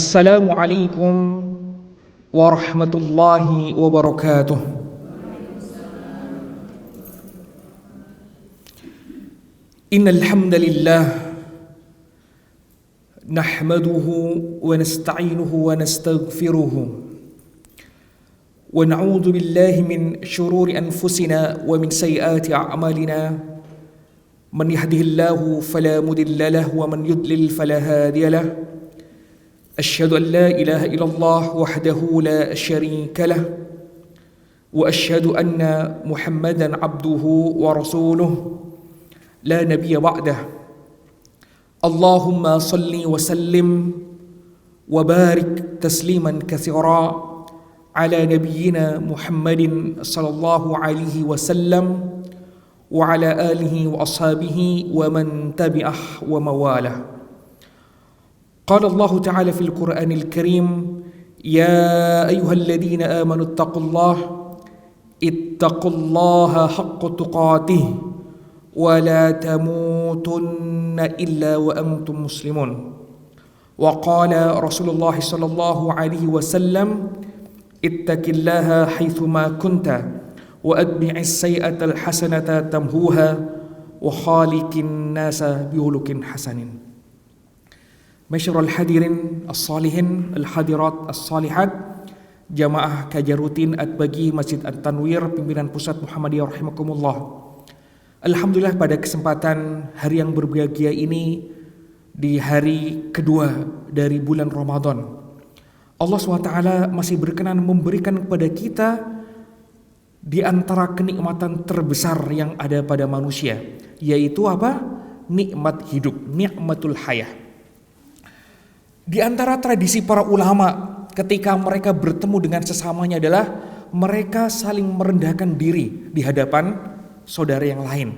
Assalamualaikum warahmatullahi wabarakatuh. Innal hamdalillah nahmaduhu wa nasta'inuhu wa nastaghfiruhu wa na'udzu billahi min shururi anfusina wa min sayyiati a'malina. Man yahdihillahu fala mudilla lahu wa man yudlil fala hadiya lahu. Asyhadu an la ilaha illallah wahdahu la syarika lah wa asyhadu anna Muhammadan abduhu wa rasuluh la nabiyya ba'dah. Allahumma salli wa sallim wa barik tasliman katsira ala nabiyyina Muhammadin sallallahu alaihi wasallam wa ala alihi wa ashabihi wa man tabi'ah wa mawalah. Qala Allah Ta'ala fil Qur'anil Karim, ya ayyuhalladzina amanu ittaqullaha haqqa tuqatih wa la tamutunna illa wa antum muslimun. Wa qala Rasulullah sallallahu alaihi wasallam, ittaqillaha haitsuma kunta wa atbi'is sayyi'atal hasanata tamhuha wa khaliqin nasa bihulukin hasanin. Masyarul hadirin as-salihin, al-hadirat as-salihat, jamaah kajian rutin At-Baqi Masjid At-Tanwir, pimpinan pusat Muhammadiyah rahimakumullah. Alhamdulillah pada kesempatan hari yang berbahagia ini, di hari kedua dari bulan Ramadan, Allah SWT masih berkenan memberikan kepada kita di antara kenikmatan terbesar yang ada pada manusia, yaitu apa? Nikmat hidup, nikmatul hayah. Di antara tradisi para ulama ketika mereka bertemu dengan sesamanya adalah mereka saling merendahkan diri di hadapan saudara yang lain.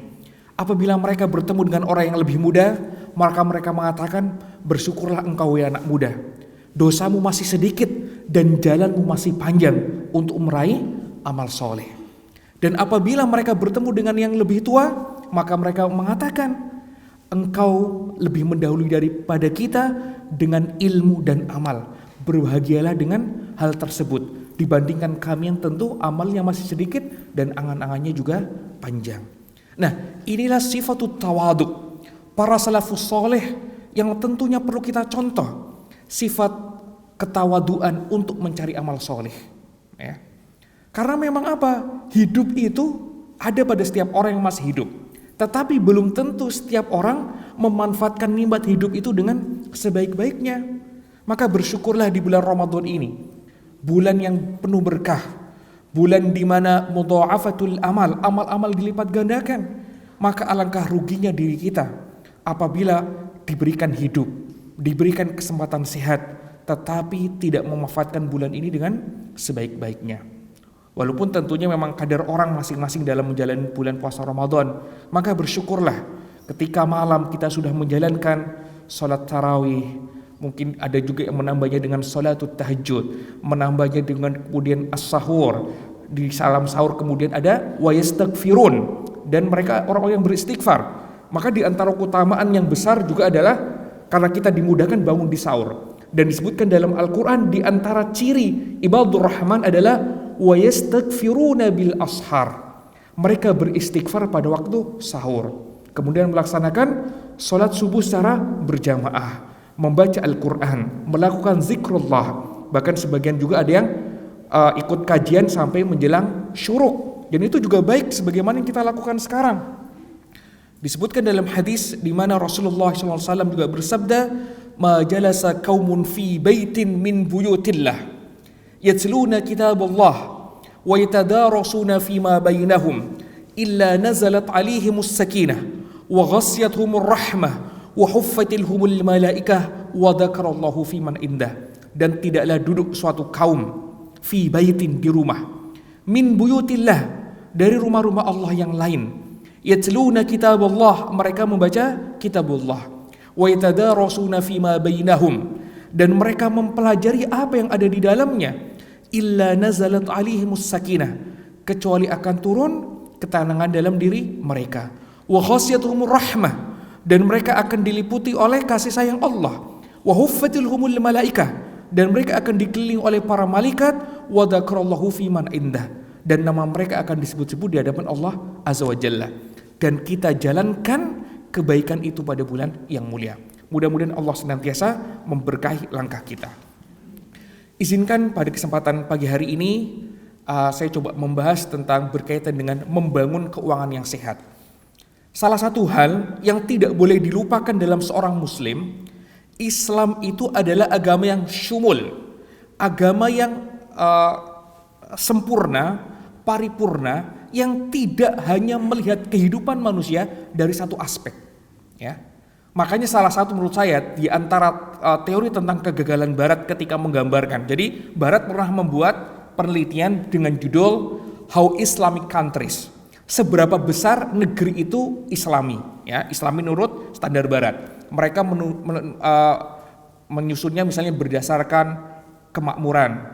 Apabila mereka bertemu dengan orang yang lebih muda, maka mereka mengatakan, bersyukurlah engkau ya anak muda, dosamu masih sedikit dan jalanmu masih panjang untuk meraih amal soleh. Dan apabila mereka bertemu dengan yang lebih tua, maka mereka mengatakan, engkau lebih mendahului daripada kita dengan ilmu dan amal. Berbahagialah dengan hal tersebut dibandingkan kami yang tentu amalnya masih sedikit dan angan-angannya juga panjang. Nah, inilah sifatut tawaduk para salafus soleh yang tentunya perlu kita contoh. Sifat ketawaduan untuk mencari amal soleh, ya. Karena memang apa? Hidup itu ada pada setiap orang yang masih hidup. Tetapi belum tentu setiap orang memanfaatkan nikmat hidup itu dengan sebaik-baiknya. Maka bersyukurlah di bulan Ramadan ini, bulan yang penuh berkah, bulan di mana mudha'afatul amal, amal-amal dilipat gandakan. Maka alangkah ruginya diri kita apabila diberikan hidup, diberikan kesempatan sehat, tetapi tidak memanfaatkan bulan ini dengan sebaik-baiknya. Walaupun tentunya memang kadar orang masing-masing dalam menjalani bulan puasa Ramadan, maka bersyukurlah ketika malam kita sudah menjalankan sholat tarawih, mungkin ada juga yang menambahnya dengan sholatut tahajud, menambahnya dengan kemudian as-sahur, di salam sahur kemudian ada wa yastaghfirun, dan mereka orang-orang yang beristighfar. Maka di antara keutamaan yang besar juga adalah karena kita dimudahkan bangun di sahur. Dan disebutkan dalam Al-Quran di antara ciri ibadur rahman adalah wa yastaghfiruna bil ashar. Mereka beristighfar pada waktu sahur. Kemudian melaksanakan sholat subuh secara berjamaah, membaca Al-Quran, melakukan zikrullah. Bahkan sebagian juga ada yang ikut kajian sampai menjelang syuruk. Dan itu juga baik sebagaimana yang kita lakukan sekarang. Disebutkan dalam hadis di mana Rasulullah SAW juga bersabda, ma jalasa qaumun fi baitin min buyutillah yatluna kitaballah wa yatadarasuna fima bainahum illa nazalat alaihimus sakinah wa ghasyiyatuhumur rahmah wa huffatilhumul malaikah wa dzakarallahu fiman indah. Dan tidaklah duduk suatu kaum fi baitin, di rumah, min buyutillah, dari rumah-rumah Allah yang lain, yatluna kitaballah, mereka membaca kitabullah, wa yatadarasuna fima bainahum, dan mereka mempelajari apa yang ada di dalamnya, illa nazalat alaihimus sakinah, kecuali akan turun ketenangan dalam diri mereka, wa ghasyiyatuhumur rahmah, dan mereka akan diliputi oleh kasih sayang Allah, wa huffatilhumul malaikah, dan mereka akan dikelilingi oleh para malaikat wa dzakarallahu fi man indah, dan nama mereka akan disebut-sebut di hadapan Allah Azza wa Jalla. Dan kita jalankan kebaikan itu pada bulan yang mulia. Mudah-mudahan Allah senantiasa memberkahi langkah kita. Izinkan pada kesempatan pagi hari ini saya coba membahas tentang berkaitan dengan membangun keuangan yang sehat. Salah satu hal yang tidak boleh dilupakan dalam seorang muslim, Islam itu adalah agama yang syumul, agama yang sempurna, paripurna, yang tidak hanya melihat kehidupan manusia dari satu aspek, ya. Makanya salah satu menurut saya di antara teori tentang kegagalan Barat ketika menggambarkan. Jadi Barat pernah membuat penelitian dengan judul How Islamic Countries. Seberapa besar negeri itu Islami, ya, Islami menurut standar Barat. Mereka menyusunnya misalnya berdasarkan kemakmuran,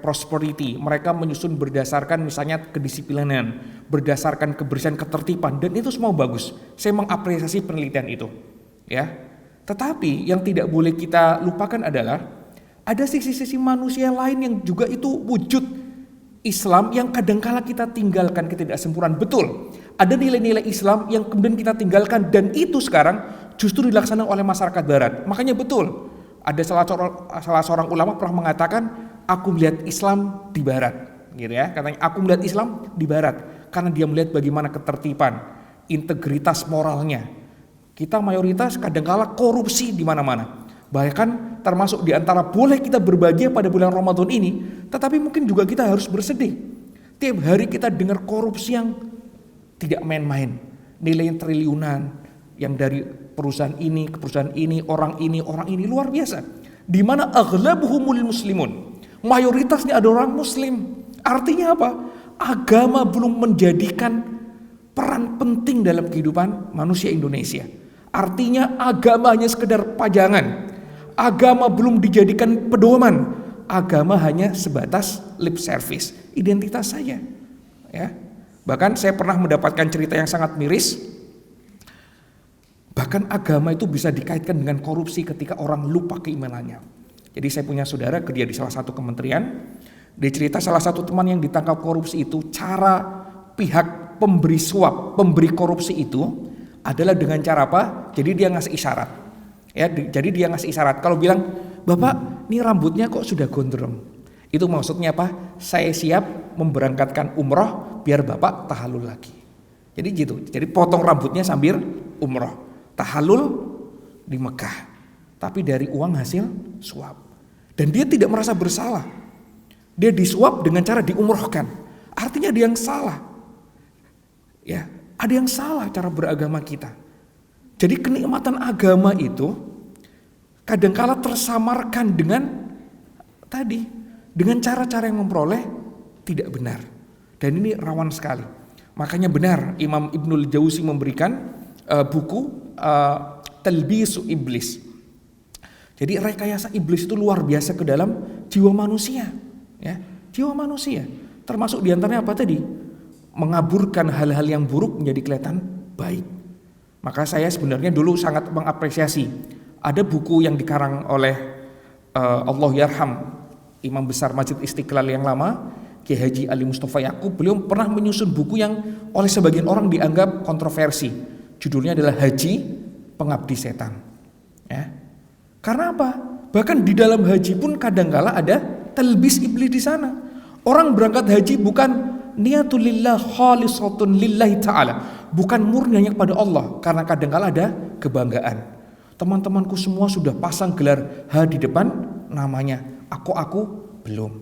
prosperity. Mereka menyusun berdasarkan misalnya kedisiplinan, berdasarkan kebersihan, ketertiban, dan itu semua bagus. Saya mengapresiasi penelitian itu. Ya, tetapi yang tidak boleh kita lupakan adalah ada sisi-sisi manusia lain yang juga itu wujud Islam yang kadangkala kita tinggalkan ketidaksempurnaan. Betul, ada nilai-nilai Islam yang kemudian kita tinggalkan dan itu sekarang justru dilaksanakan oleh masyarakat Barat. Makanya betul, ada salah seorang ulama pernah mengatakan, aku melihat Islam di Barat, gitu ya. Katanya aku melihat Islam di Barat karena dia melihat bagaimana ketertiban, integritas moralnya. Kita mayoritas kadangkala korupsi di mana-mana. Bahkan termasuk di antara boleh kita berbahagia pada bulan Ramadan ini, tetapi mungkin juga kita harus bersedih. Tiap hari kita dengar korupsi yang tidak main-main, nilai triliunan yang dari perusahaan ini ke perusahaan ini, orang ini luar biasa. Di mana aghlabuhumul muslimun, mayoritasnya ada orang muslim. Artinya apa? Agama belum menjadikan peran penting dalam kehidupan manusia Indonesia. Artinya agama hanya sekedar pajangan. Agama belum dijadikan pedoman. Agama hanya sebatas lip service, identitas saja. Ya. Bahkan saya pernah mendapatkan cerita yang sangat miris. Bahkan agama itu bisa dikaitkan dengan korupsi ketika orang lupa keimanannya. Jadi saya punya saudara kerja di salah satu kementerian. Dia cerita salah satu teman yang ditangkap korupsi itu, cara pihak pemberi suap, pemberi korupsi itu adalah dengan cara apa? Jadi dia ngasih isyarat. Ya, jadi dia ngasih isyarat. Kalau bilang, "Bapak, ini rambutnya kok sudah gondrong." Itu maksudnya apa? Saya siap memberangkatkan umroh biar Bapak tahallul lagi. Jadi gitu. Jadi potong rambutnya sambil umroh. Tahallul di Mekah. Tapi dari uang hasil suap. Dan dia tidak merasa bersalah. Dia disuap dengan cara diumrohkan. Artinya dia yang salah. Ya, ada yang salah cara beragama kita. Jadi kenikmatan agama itu kadangkala tersamarkan dengan cara-cara yang memperoleh tidak benar. Dan ini rawan sekali. Makanya benar Imam Ibnul Jauzi memberikan buku Talbisu Iblis. Jadi rekayasa iblis itu luar biasa ke dalam jiwa manusia, ya, jiwa manusia. Termasuk diantaranya apa tadi? Mengaburkan hal-hal yang buruk menjadi kelihatan baik. Maka saya sebenarnya dulu sangat mengapresiasi ada buku yang dikarang oleh Allah Yarham Imam Besar Masjid Istiqlal yang lama, Kiai Haji Ali Mustafa Yaqub. Beliau pernah menyusun buku yang oleh sebagian orang dianggap kontroversi. Judulnya adalah Haji Pengabdi Setan. Ya. Karena apa? Bahkan di dalam haji pun kadangkala ada talbis iblis di sana. Orang berangkat haji bukan niatulillah khalisatun lillahi ta'ala, bukan murni hanya kepada Allah, karena kadangkala ada kebanggaan. Teman-temanku semua sudah pasang gelar H di depan namanya, aku belum.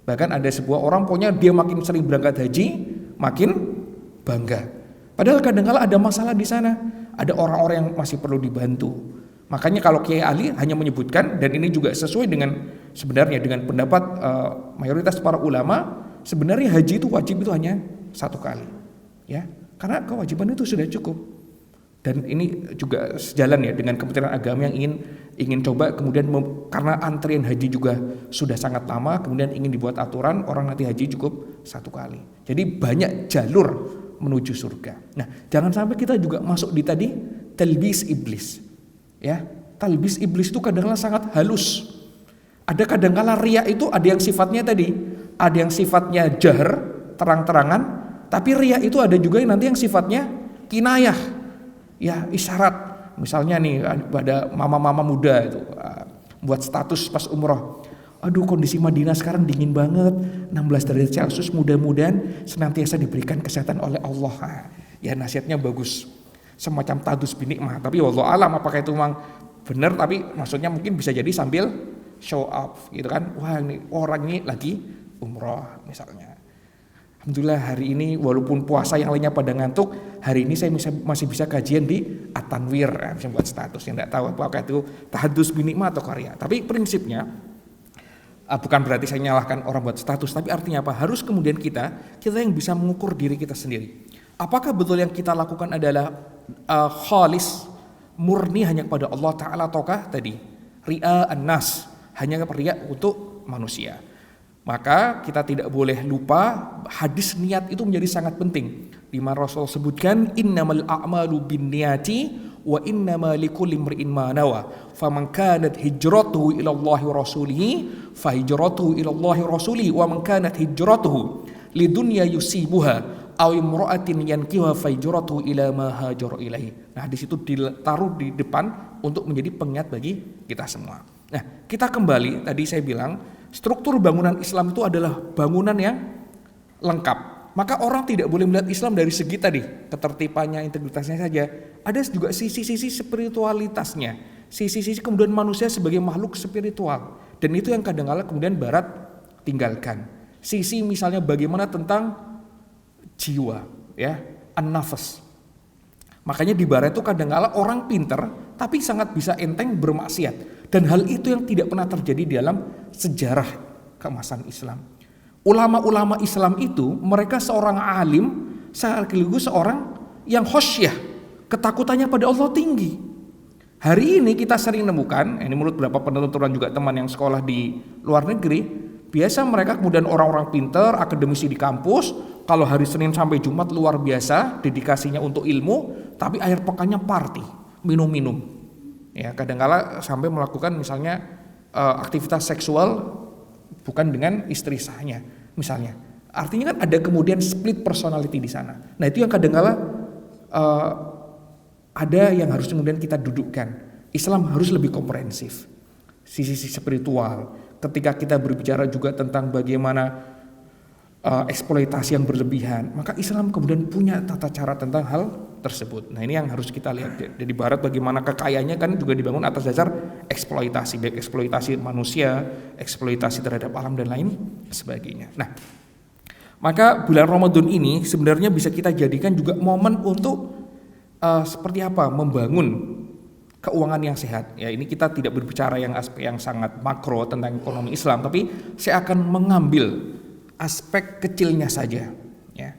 Bahkan ada sebuah orang pokoknya dia makin sering berangkat haji makin bangga. Padahal kadangkala ada masalah di sana, ada orang-orang yang masih perlu dibantu. Makanya kalau Kiai Ali hanya menyebutkan, dan ini juga sesuai dengan sebenarnya dengan pendapat mayoritas para ulama, sebenarnya haji itu wajib itu hanya satu kali, ya, karena kewajiban itu sudah cukup. Dan ini juga sejalan ya dengan Kementerian Agama yang ingin coba kemudian karena antrian haji juga sudah sangat lama, kemudian ingin dibuat aturan orang nanti haji cukup satu kali. Jadi banyak jalur menuju surga. Nah, jangan sampai kita juga masuk di tadi talbis iblis. Ya, talbis iblis itu kadang-kadang sangat halus. Ada kadangkala riya itu ada yang sifatnya tadi, ada yang sifatnya jahar, terang-terangan, tapi riya itu ada juga yang nanti yang sifatnya kinayah, ya isyarat. Misalnya nih pada mama-mama muda itu buat status pas umroh. Aduh, kondisi Madinah sekarang dingin banget, 16 derajat Celcius, mudah-mudahan senantiasa diberikan kesehatan oleh Allah. Nah, ya nasihatnya bagus, semacam tadus binikmah. Tapi wallahu alam apakah itu memang benar, tapi maksudnya mungkin bisa jadi sambil show off gitu kan. Wah, ini orang ini lagi umroh misalnya. Alhamdulillah hari ini walaupun puasa yang lainnya pada ngantuk, hari ini saya masih bisa kajian di At-Tanwir, bisa buat status yang tidak tahu apakah itu tahadus binikmah atau karya. Tapi prinsipnya bukan berarti saya nyalahkan orang buat status, tapi artinya apa? Harus kemudian kita yang bisa mengukur diri kita sendiri. Apakah betul yang kita lakukan adalah khalis, murni hanya kepada Allah Ta'ala, ataukah tadi ri'a an-nas, hanya riya untuk manusia. Maka kita tidak boleh lupa hadis niat itu menjadi sangat penting. Di mana Rasul sebutkan innamal a'malu binniyati wa innama likulli imri'in ma nawa. Faman kanat hijratuhu ila Allah wa rasulihi fa hijratuhu ila Allah wa rasulihi wa man kanat hijratuhu lidunya yusibuha aw imra'atin yankiha fa hijratuhu ila ma hajara ilaihi. Nah, di situ ditaruh di depan untuk menjadi pengingat bagi kita semua. Nah, kita kembali tadi saya bilang struktur bangunan Islam itu adalah bangunan yang lengkap. Maka orang tidak boleh melihat Islam dari segi tadi ketertibannya, integritasnya saja. Ada juga sisi-sisi spiritualitasnya, sisi-sisi kemudian manusia sebagai makhluk spiritual. Dan itu yang kadang-kala kemudian Barat tinggalkan. Sisi misalnya bagaimana tentang jiwa, ya, an-nafas. Makanya di Barat itu kadang-kala orang pinter tapi sangat bisa enteng bermaksiat. Dan hal itu yang tidak pernah terjadi di dalam sejarah keemasan Islam. Ulama-ulama Islam itu mereka seorang alim, sekaligus seorang yang khosyah, ketakutannya pada Allah tinggi. Hari ini kita sering nemukan, ini menurut beberapa penuturan juga teman yang sekolah di luar negeri, biasa mereka kemudian orang-orang pinter, akademisi di kampus, kalau hari Senin sampai Jumat luar biasa, dedikasinya untuk ilmu, tapi akhir pekannya party, minum-minum. Ya, kadang-kala sampai melakukan misalnya aktivitas seksual bukan dengan istri sahnya, misalnya. Artinya kan ada kemudian split personality di sana. Nah, itu yang kadang-kala ada yang harus kemudian kita dudukkan. Islam harus lebih komprehensif. Sisi spiritual. Ketika kita berbicara juga tentang bagaimana eksploitasi yang berlebihan, maka Islam kemudian punya tata cara tentang hal tersebut. Nah, ini yang harus kita lihat. Di Barat bagaimana kekayaannya kan juga dibangun atas dasar eksploitasi, baik eksploitasi manusia, eksploitasi terhadap alam dan lain sebagainya. Nah, maka bulan Ramadan ini sebenarnya bisa kita jadikan juga momen untuk seperti apa membangun keuangan yang sehat. Ya, ini kita tidak berbicara yang aspek yang sangat makro tentang ekonomi Islam, tapi saya akan mengambil aspek kecilnya saja. Ya.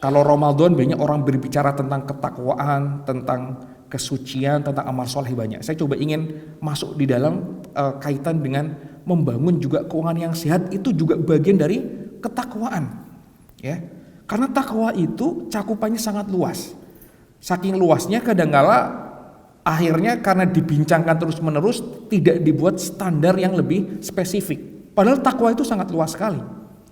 Kalau Ramadan banyak orang berbicara tentang ketakwaan, tentang kesucian, tentang amal soleh banyak. Saya coba ingin masuk di dalam kaitan dengan membangun juga keuangan yang sehat, itu juga bagian dari ketakwaan. Ya, karena takwa itu cakupannya sangat luas. Saking luasnya kadangkala akhirnya karena dibincangkan terus-menerus tidak dibuat standar yang lebih spesifik. Padahal takwa itu sangat luas sekali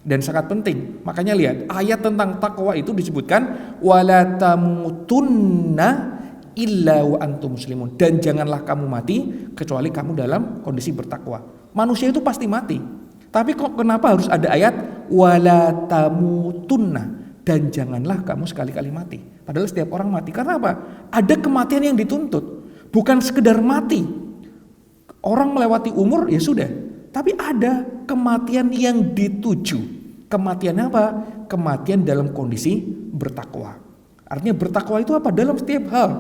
dan sangat penting. Makanya lihat ayat tentang takwa itu disebutkan wala tamutunna illa wa antum muslimun, dan janganlah kamu mati kecuali kamu dalam kondisi bertakwa. Manusia itu pasti mati. Tapi kok kenapa harus ada ayat wala tamutunna, dan janganlah kamu sekali-kali mati. Padahal setiap orang mati. Karena apa? Ada kematian yang dituntut. Bukan sekedar mati. Orang melewati umur ya sudah. Tapi ada kematian yang dituju. Kematian apa? Kematian dalam kondisi bertakwa. Artinya bertakwa itu apa? Dalam setiap hal.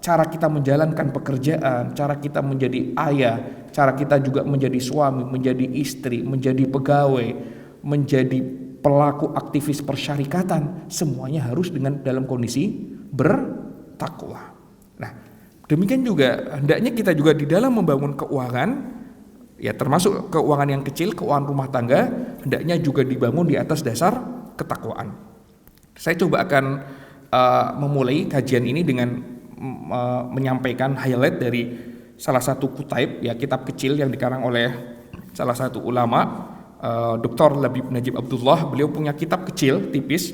Cara kita menjalankan pekerjaan, cara kita menjadi ayah, cara kita juga menjadi suami, menjadi istri, menjadi pegawai, menjadi pelaku aktivis persyarikatan, semuanya harus dalam kondisi bertakwa. Nah, demikian juga hendaknya kita juga di dalam membangun keuangan, ya termasuk keuangan yang kecil, keuangan rumah tangga, hendaknya juga dibangun di atas dasar ketakwaan. Saya coba akan memulai kajian ini dengan menyampaikan highlight dari salah satu kutaib, ya kitab kecil yang dikarang oleh salah satu ulama, Dr. Labib Najib Abdullah, beliau punya kitab kecil tipis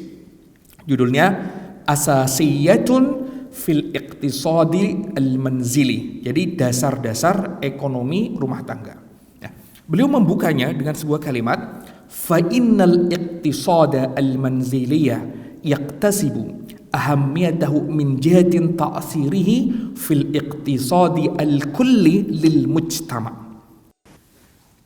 judulnya Asasiyatun fil Iqtisadi al-Manzili. Jadi dasar-dasar ekonomi rumah tangga. Nah, beliau membukanya dengan sebuah kalimat, fa innal iqtisada al-manziliyah yaqtasibu ahammiyatahu min jihatin ta'sirihi fil iqtisadi al-kulli lil mujtama'.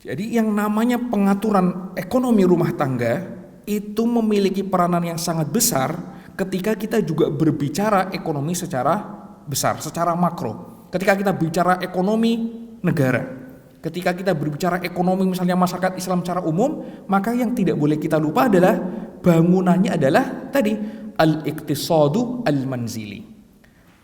Jadi yang namanya pengaturan ekonomi rumah tangga itu memiliki peranan yang sangat besar ketika kita juga berbicara ekonomi secara besar, secara makro. Ketika kita bicara ekonomi negara, ketika kita berbicara ekonomi misalnya masyarakat Islam secara umum, maka yang tidak boleh kita lupa adalah bangunannya adalah tadi al-iqtisadu al-manzili.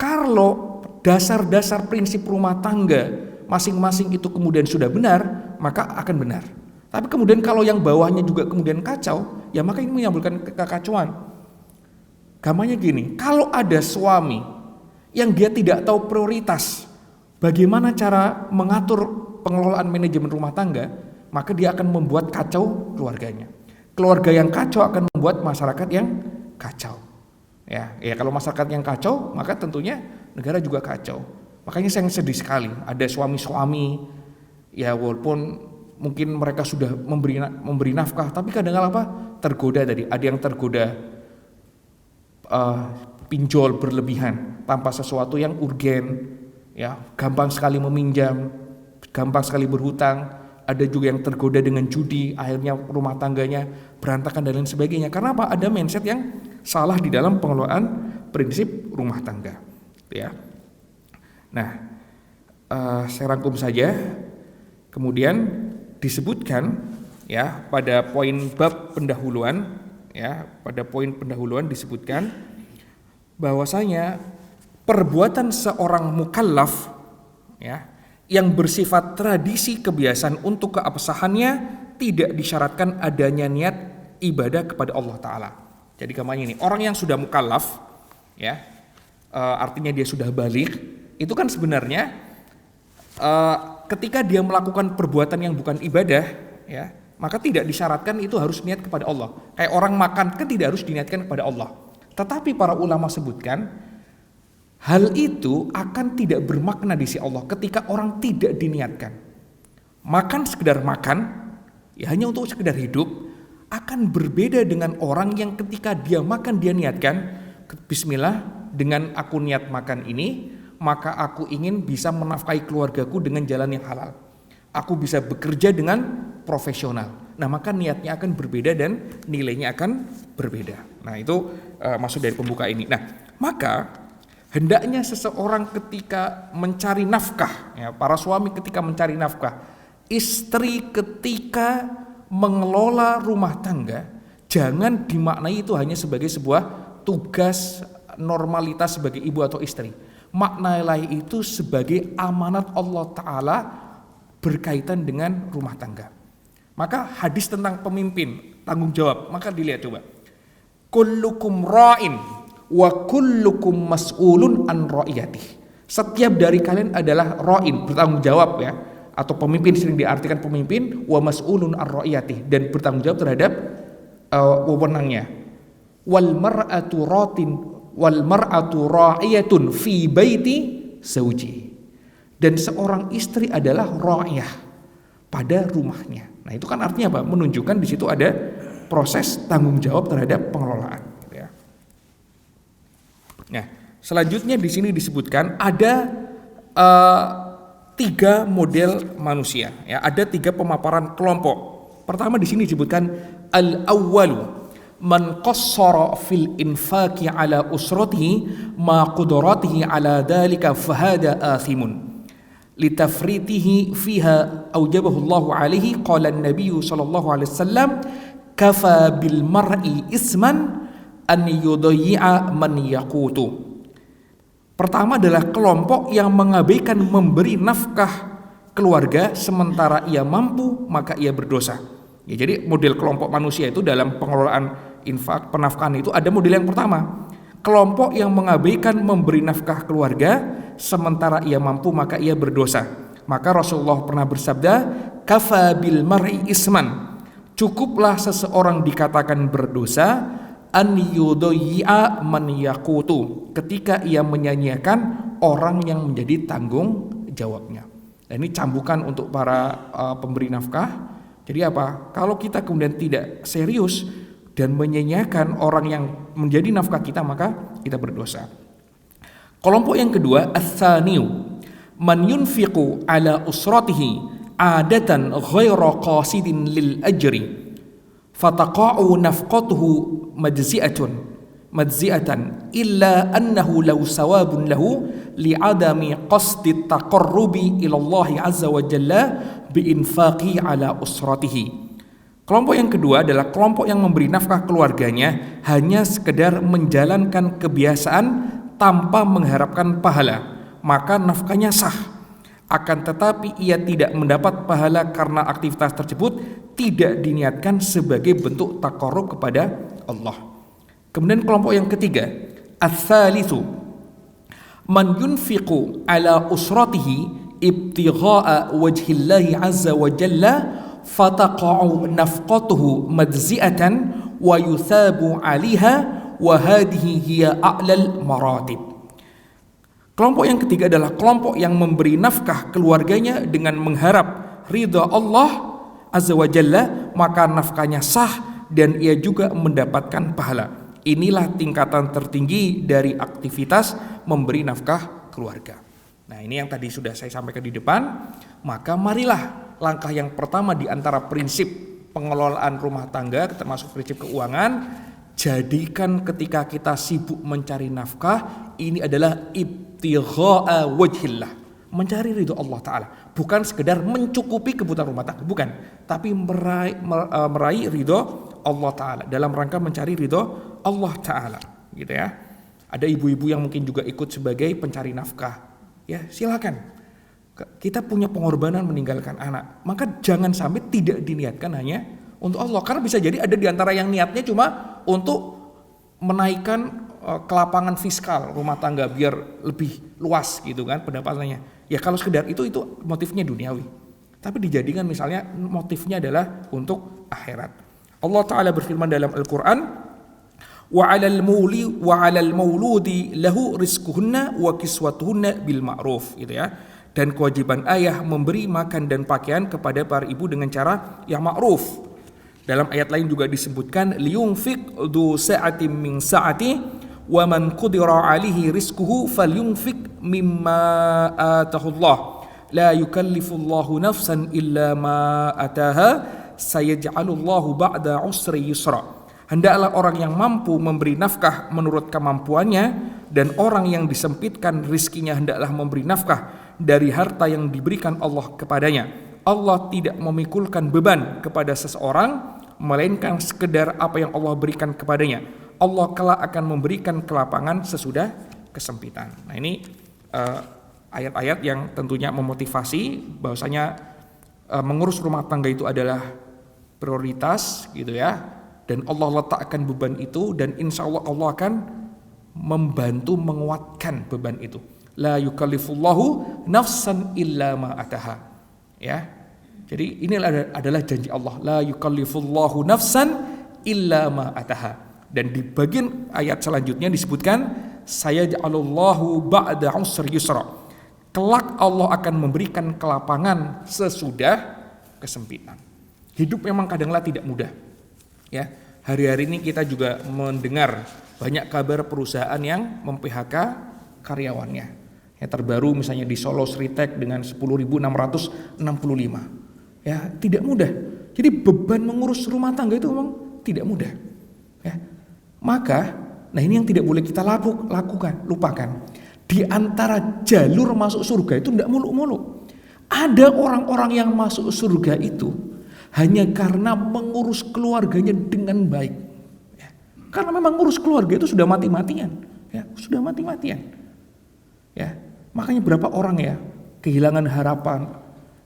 Kalau dasar-dasar prinsip rumah tangga masing-masing itu kemudian sudah benar, maka akan benar. Tapi kemudian kalau yang bawahnya juga kemudian kacau, ya maka ini menimbulkan kekacauan. Gampangnya gini, kalau ada suami yang dia tidak tahu prioritas bagaimana cara mengatur pengelolaan manajemen rumah tangga, maka dia akan membuat kacau keluarganya. Keluarga yang kacau akan membuat masyarakat yang kacau. Ya kalau masyarakat yang kacau, maka tentunya negara juga kacau. Makanya saya sedih sekali ada suami-suami ya walaupun mungkin mereka sudah memberi nafkah, tapi kadang-kadang tergoda tadi, ada yang tergoda pinjol berlebihan tanpa sesuatu yang urgen, ya gampang sekali meminjam, gampang sekali berhutang. Ada juga yang tergoda dengan judi, akhirnya rumah tangganya berantakan dan lain sebagainya. Karena apa? Ada mindset yang salah di dalam pengelolaan prinsip rumah tangga, ya. Nah, saya rangkum saja. Kemudian disebutkan ya pada poin bab pendahuluan, ya pada poin pendahuluan disebutkan bahwasanya perbuatan seorang mukallaf ya yang bersifat tradisi kebiasaan untuk keabsahannya tidak disyaratkan adanya niat ibadah kepada Allah Ta'ala. Jadi kemana ini orang yang sudah mukallaf ya artinya dia sudah baligh, itu kan sebenarnya ketika dia melakukan perbuatan yang bukan ibadah ya maka tidak disyaratkan itu harus niat kepada Allah. Kayak orang makan kan tidak harus diniatkan kepada Allah. Tetapi para ulama sebutkan hal itu akan tidak bermakna di sisi Allah ketika orang tidak diniatkan. Makan sekedar makan ya hanya untuk sekedar hidup akan berbeda dengan orang yang ketika dia makan dia niatkan bismillah, dengan aku niat makan ini maka aku ingin bisa menafkahi keluargaku dengan jalan yang halal. Aku bisa bekerja dengan profesional. Nah maka niatnya akan berbeda dan nilainya akan berbeda. Nah itu maksud dari pembuka ini. Nah maka hendaknya seseorang ketika mencari nafkah, ya, para suami ketika mencari nafkah, istri ketika mengelola rumah tangga, jangan dimaknai itu hanya sebagai sebuah tugas normalitas sebagai ibu atau istri. Maknailah itu sebagai amanat Allah Ta'ala berkaitan dengan rumah tangga. Maka hadis tentang pemimpin, tanggung jawab, maka dilihat coba. Kullukum ra'in wa kullukum mas'ulun an ra'iyatih. Setiap dari kalian adalah ra'in, bertanggung jawab ya. Atau pemimpin sering diartikan pemimpin, wa mas'ulun an ra'iyatih, dan bertanggung jawab terhadap wewenangnya. Wal mar'atu ra'iyatun fi baiti zawji. Dan seorang istri adalah ra'iyah pada rumahnya. Nah, itu kan artinya apa? Menunjukkan di situ ada proses tanggung jawab terhadap pengelolaan, ya. Nah, selanjutnya di sini disebutkan ada 3 model manusia, ya. Ada 3 pemaparan kelompok. Pertama di sini disebutkan al-awwalu man qassara fil infaqi ala usratihi ma qudratihi ala dhalika fahada athimun litafritihi fiha aujabahu Allah alaihi qala an-nabiy sallallahu alaihi wasallam kafa bil mar'i isman an yudayyi'a man yaqutu. Pertama adalah kelompok yang mengabaikan memberi nafkah keluarga sementara ia mampu maka ia berdosa. Ya, jadi model kelompok manusia itu dalam pengelolaan infak penafkahan itu ada model yang pertama, kelompok yang mengabaikan memberi nafkah keluarga sementara ia mampu maka ia berdosa. Maka Rasulullah pernah bersabda, kafa bil mar'i isman, cukuplah seseorang dikatakan berdosa an yudayya man yaqutu, ketika ia menyanyiakan orang yang menjadi tanggung jawabnya. Dan ini cambukan untuk para pemberi nafkah. Jadi apa? Kalau kita kemudian tidak serius dan menyanyiakan orang yang menjadi nafkah kita, maka kita berdosa. Kelompok yang kedua, ats-tsaniyu man yunfiqu ala usratihi adatan ghaira qasidin lil ajri fataqa'u nafqatuhu majzi'atan illa annahu law sawabun lahu li'adami qasdi taqarrubi ila Allah azza wa jalla biinfaqi ala usratihi. Kelompok yang kedua adalah kelompok yang memberi nafkah keluarganya hanya sekedar menjalankan kebiasaan tanpa mengharapkan pahala, maka nafkahnya sah. Akan tetapi ia tidak mendapat pahala karena aktivitas tersebut tidak diniatkan sebagai bentuk taqarrub kepada Allah. Kemudian kelompok yang ketiga, ats-tsalitsu man yunfiqu ala usratihi ibtigha'a wajhillahi azza wa jalla fataqa'u nafqatuhu majzi'atan wa yuthabu 'alaiha wa hadhihi hiya a'lal maratib. Kelompok yang ketiga adalah kelompok yang memberi nafkah keluarganya dengan mengharap ridha Allah azza wa jalla, maka nafkahnya sah dan ia juga mendapatkan pahala. Inilah tingkatan tertinggi dari aktivitas memberi nafkah keluarga. Nah, ini yang tadi sudah saya sampaikan di depan. Maka marilah langkah yang pertama di antara prinsip pengelolaan rumah tangga, termasuk prinsip keuangan, jadikan ketika kita sibuk mencari nafkah, ini adalah ibtigha'a wajhillah, mencari ridho Allah Ta'ala. Bukan sekedar mencukupi kebutuhan rumah tangga, bukan, tapi meraih ridho Allah Ta'ala, dalam rangka mencari ridho Allah Ta'ala, gitu ya. Ada ibu-ibu yang mungkin juga ikut sebagai pencari nafkah, ya silakan. Kita punya pengorbanan meninggalkan anak, maka jangan sampai tidak diniatkan hanya untuk Allah, karena bisa jadi ada di antara yang niatnya cuma untuk menaikkan kelapangan fiskal rumah tangga biar lebih luas gitu kan pendapatannya. Ya kalau sekedar itu motifnya duniawi. Tapi dijadikan misalnya motifnya adalah untuk akhirat. Allah Ta'ala berfirman dalam Al-Quran, wa 'alal mauludi lahu rizquhunna wa kiswatuhunna bil ma'ruf, gitu ya. Dan kewajiban ayah memberi makan dan pakaian kepada para ibu dengan cara yang ma'ruf. Dalam ayat lain juga disebutkan liyunfiq du sa'atin min sa'ati wa man qudira 'alaihi rizquhu falyunfiq mimma atahullah la yukallifullahu nafsan illa ma ataha sayaj'alullahu ba'da usri yusra. Hendaklah orang yang mampu memberi nafkah menurut kemampuannya, dan orang yang disempitkan rizkinya hendaklah memberi nafkah dari harta yang diberikan Allah kepadanya. Allah tidak memikulkan beban kepada seseorang melainkan sekedar apa yang Allah berikan kepadanya. Allah kelak akan memberikan kelapangan sesudah kesempitan. Nah, ini ayat-ayat yang tentunya memotivasi bahwasanya mengurus rumah tangga itu adalah prioritas, gitu ya. Dan Allah letakkan beban itu, dan insya Allah Allah akan membantu menguatkan beban itu. La yukallifullahu nafsan illa ma ataha. Ya. Jadi ini adalah janji Allah. La yukallifullahu nafsan illa ma ataha. Dan di bagian ayat selanjutnya disebutkan sayaj'alullahu ba'da usri yusra. Kelak Allah akan memberikan kelapangan sesudah kesempitan. Hidup memang kadanglah tidak mudah. Ya, hari-hari ini kita juga mendengar banyak kabar perusahaan yang mem-PHK karyawannya. Yang terbaru misalnya di Solo Sritek dengan 10.665. Ya, tidak mudah. Jadi beban mengurus rumah tangga itu memang tidak mudah. Ya. Maka, nah ini yang tidak boleh kita lupakan. Di antara jalur masuk surga itu tidak muluk-muluk. Ada orang-orang yang masuk surga itu hanya karena mengurus keluarganya dengan baik. Ya. Karena memang ngurus keluarga itu sudah mati-matian. Ya, sudah mati-matian. Ya. Makanya berapa orang ya kehilangan harapan.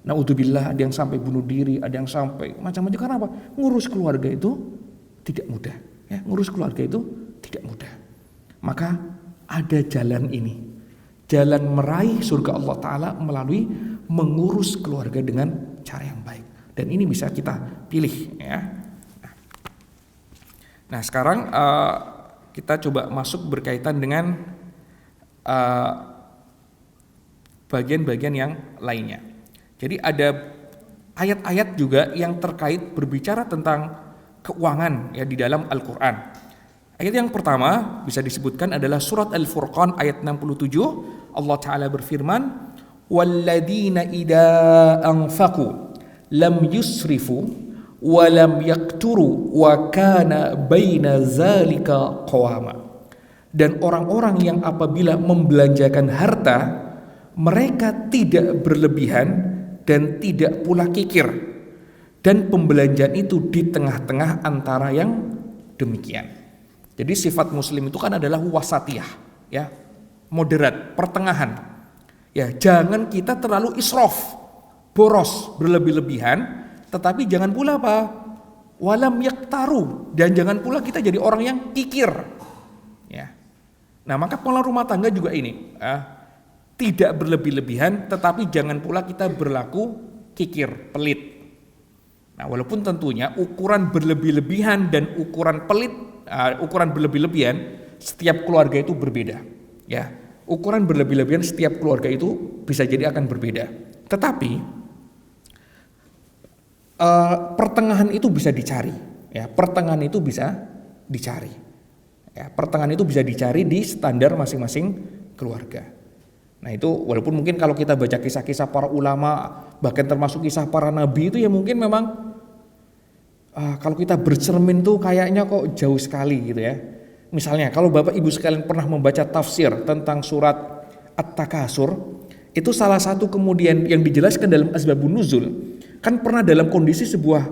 Naudzubillah, ada yang sampai bunuh diri, ada yang sampai macam-macam. Karena apa? Ngurus keluarga itu tidak mudah. Ya, ngurus keluarga itu tidak mudah. Maka ada jalan ini. Jalan meraih surga Allah Ta'ala melalui mengurus keluarga dengan cara yang baik. Dan ini bisa kita pilih ya. Nah sekarang kita coba masuk berkaitan dengan bagian-bagian yang lainnya. Jadi ada ayat-ayat juga yang terkait berbicara tentang keuangan ya di dalam Al-Quran. Ayat yang pertama bisa disebutkan adalah surat Al-Furqan ayat 67. Allah Ta'ala berfirman, وَالَّذِينَ إِذَا أَنْفَقُوا لَمْ يُسْرِفُوا وَلَمْ يَقْتُرُوا وَكَانَ بَيْنَ ذَلِكَ قَوَامًا. Dan orang-orang yang apabila membelanjakan harta, mereka tidak berlebihan dan tidak pula kikir, dan pembelanjaan itu di tengah-tengah antara yang demikian. Jadi sifat muslim itu kan adalah wasatiyah ya, moderat, pertengahan ya. Jangan kita terlalu israf, boros, berlebih-lebihan, tetapi jangan pula apa, walam yaktaru, dan jangan pula kita jadi orang yang kikir ya. Nah maka pola rumah tangga juga ini tidak berlebih-lebihan, tetapi jangan pula kita berlaku kikir, pelit. Nah, walaupun tentunya ukuran berlebih-lebihan dan ukuran pelit, ukuran berlebih-lebihan setiap keluarga itu berbeda. Ya, ukuran berlebih-lebihan setiap keluarga itu bisa jadi akan berbeda. Tetapi pertengahan itu bisa dicari. Ya, pertengahan itu bisa dicari. Ya, pertengahan itu bisa dicari di standar masing-masing keluarga. Nah itu walaupun mungkin kalau kita baca kisah-kisah para ulama, bahkan termasuk kisah para nabi itu ya mungkin memang kalau kita bercermin tuh kayaknya kok jauh sekali gitu ya. Misalnya kalau Bapak Ibu sekalian pernah membaca tafsir tentang surat At-Takasur, itu salah satu kemudian yang dijelaskan dalam Asbabun Nuzul, kan pernah dalam kondisi sebuah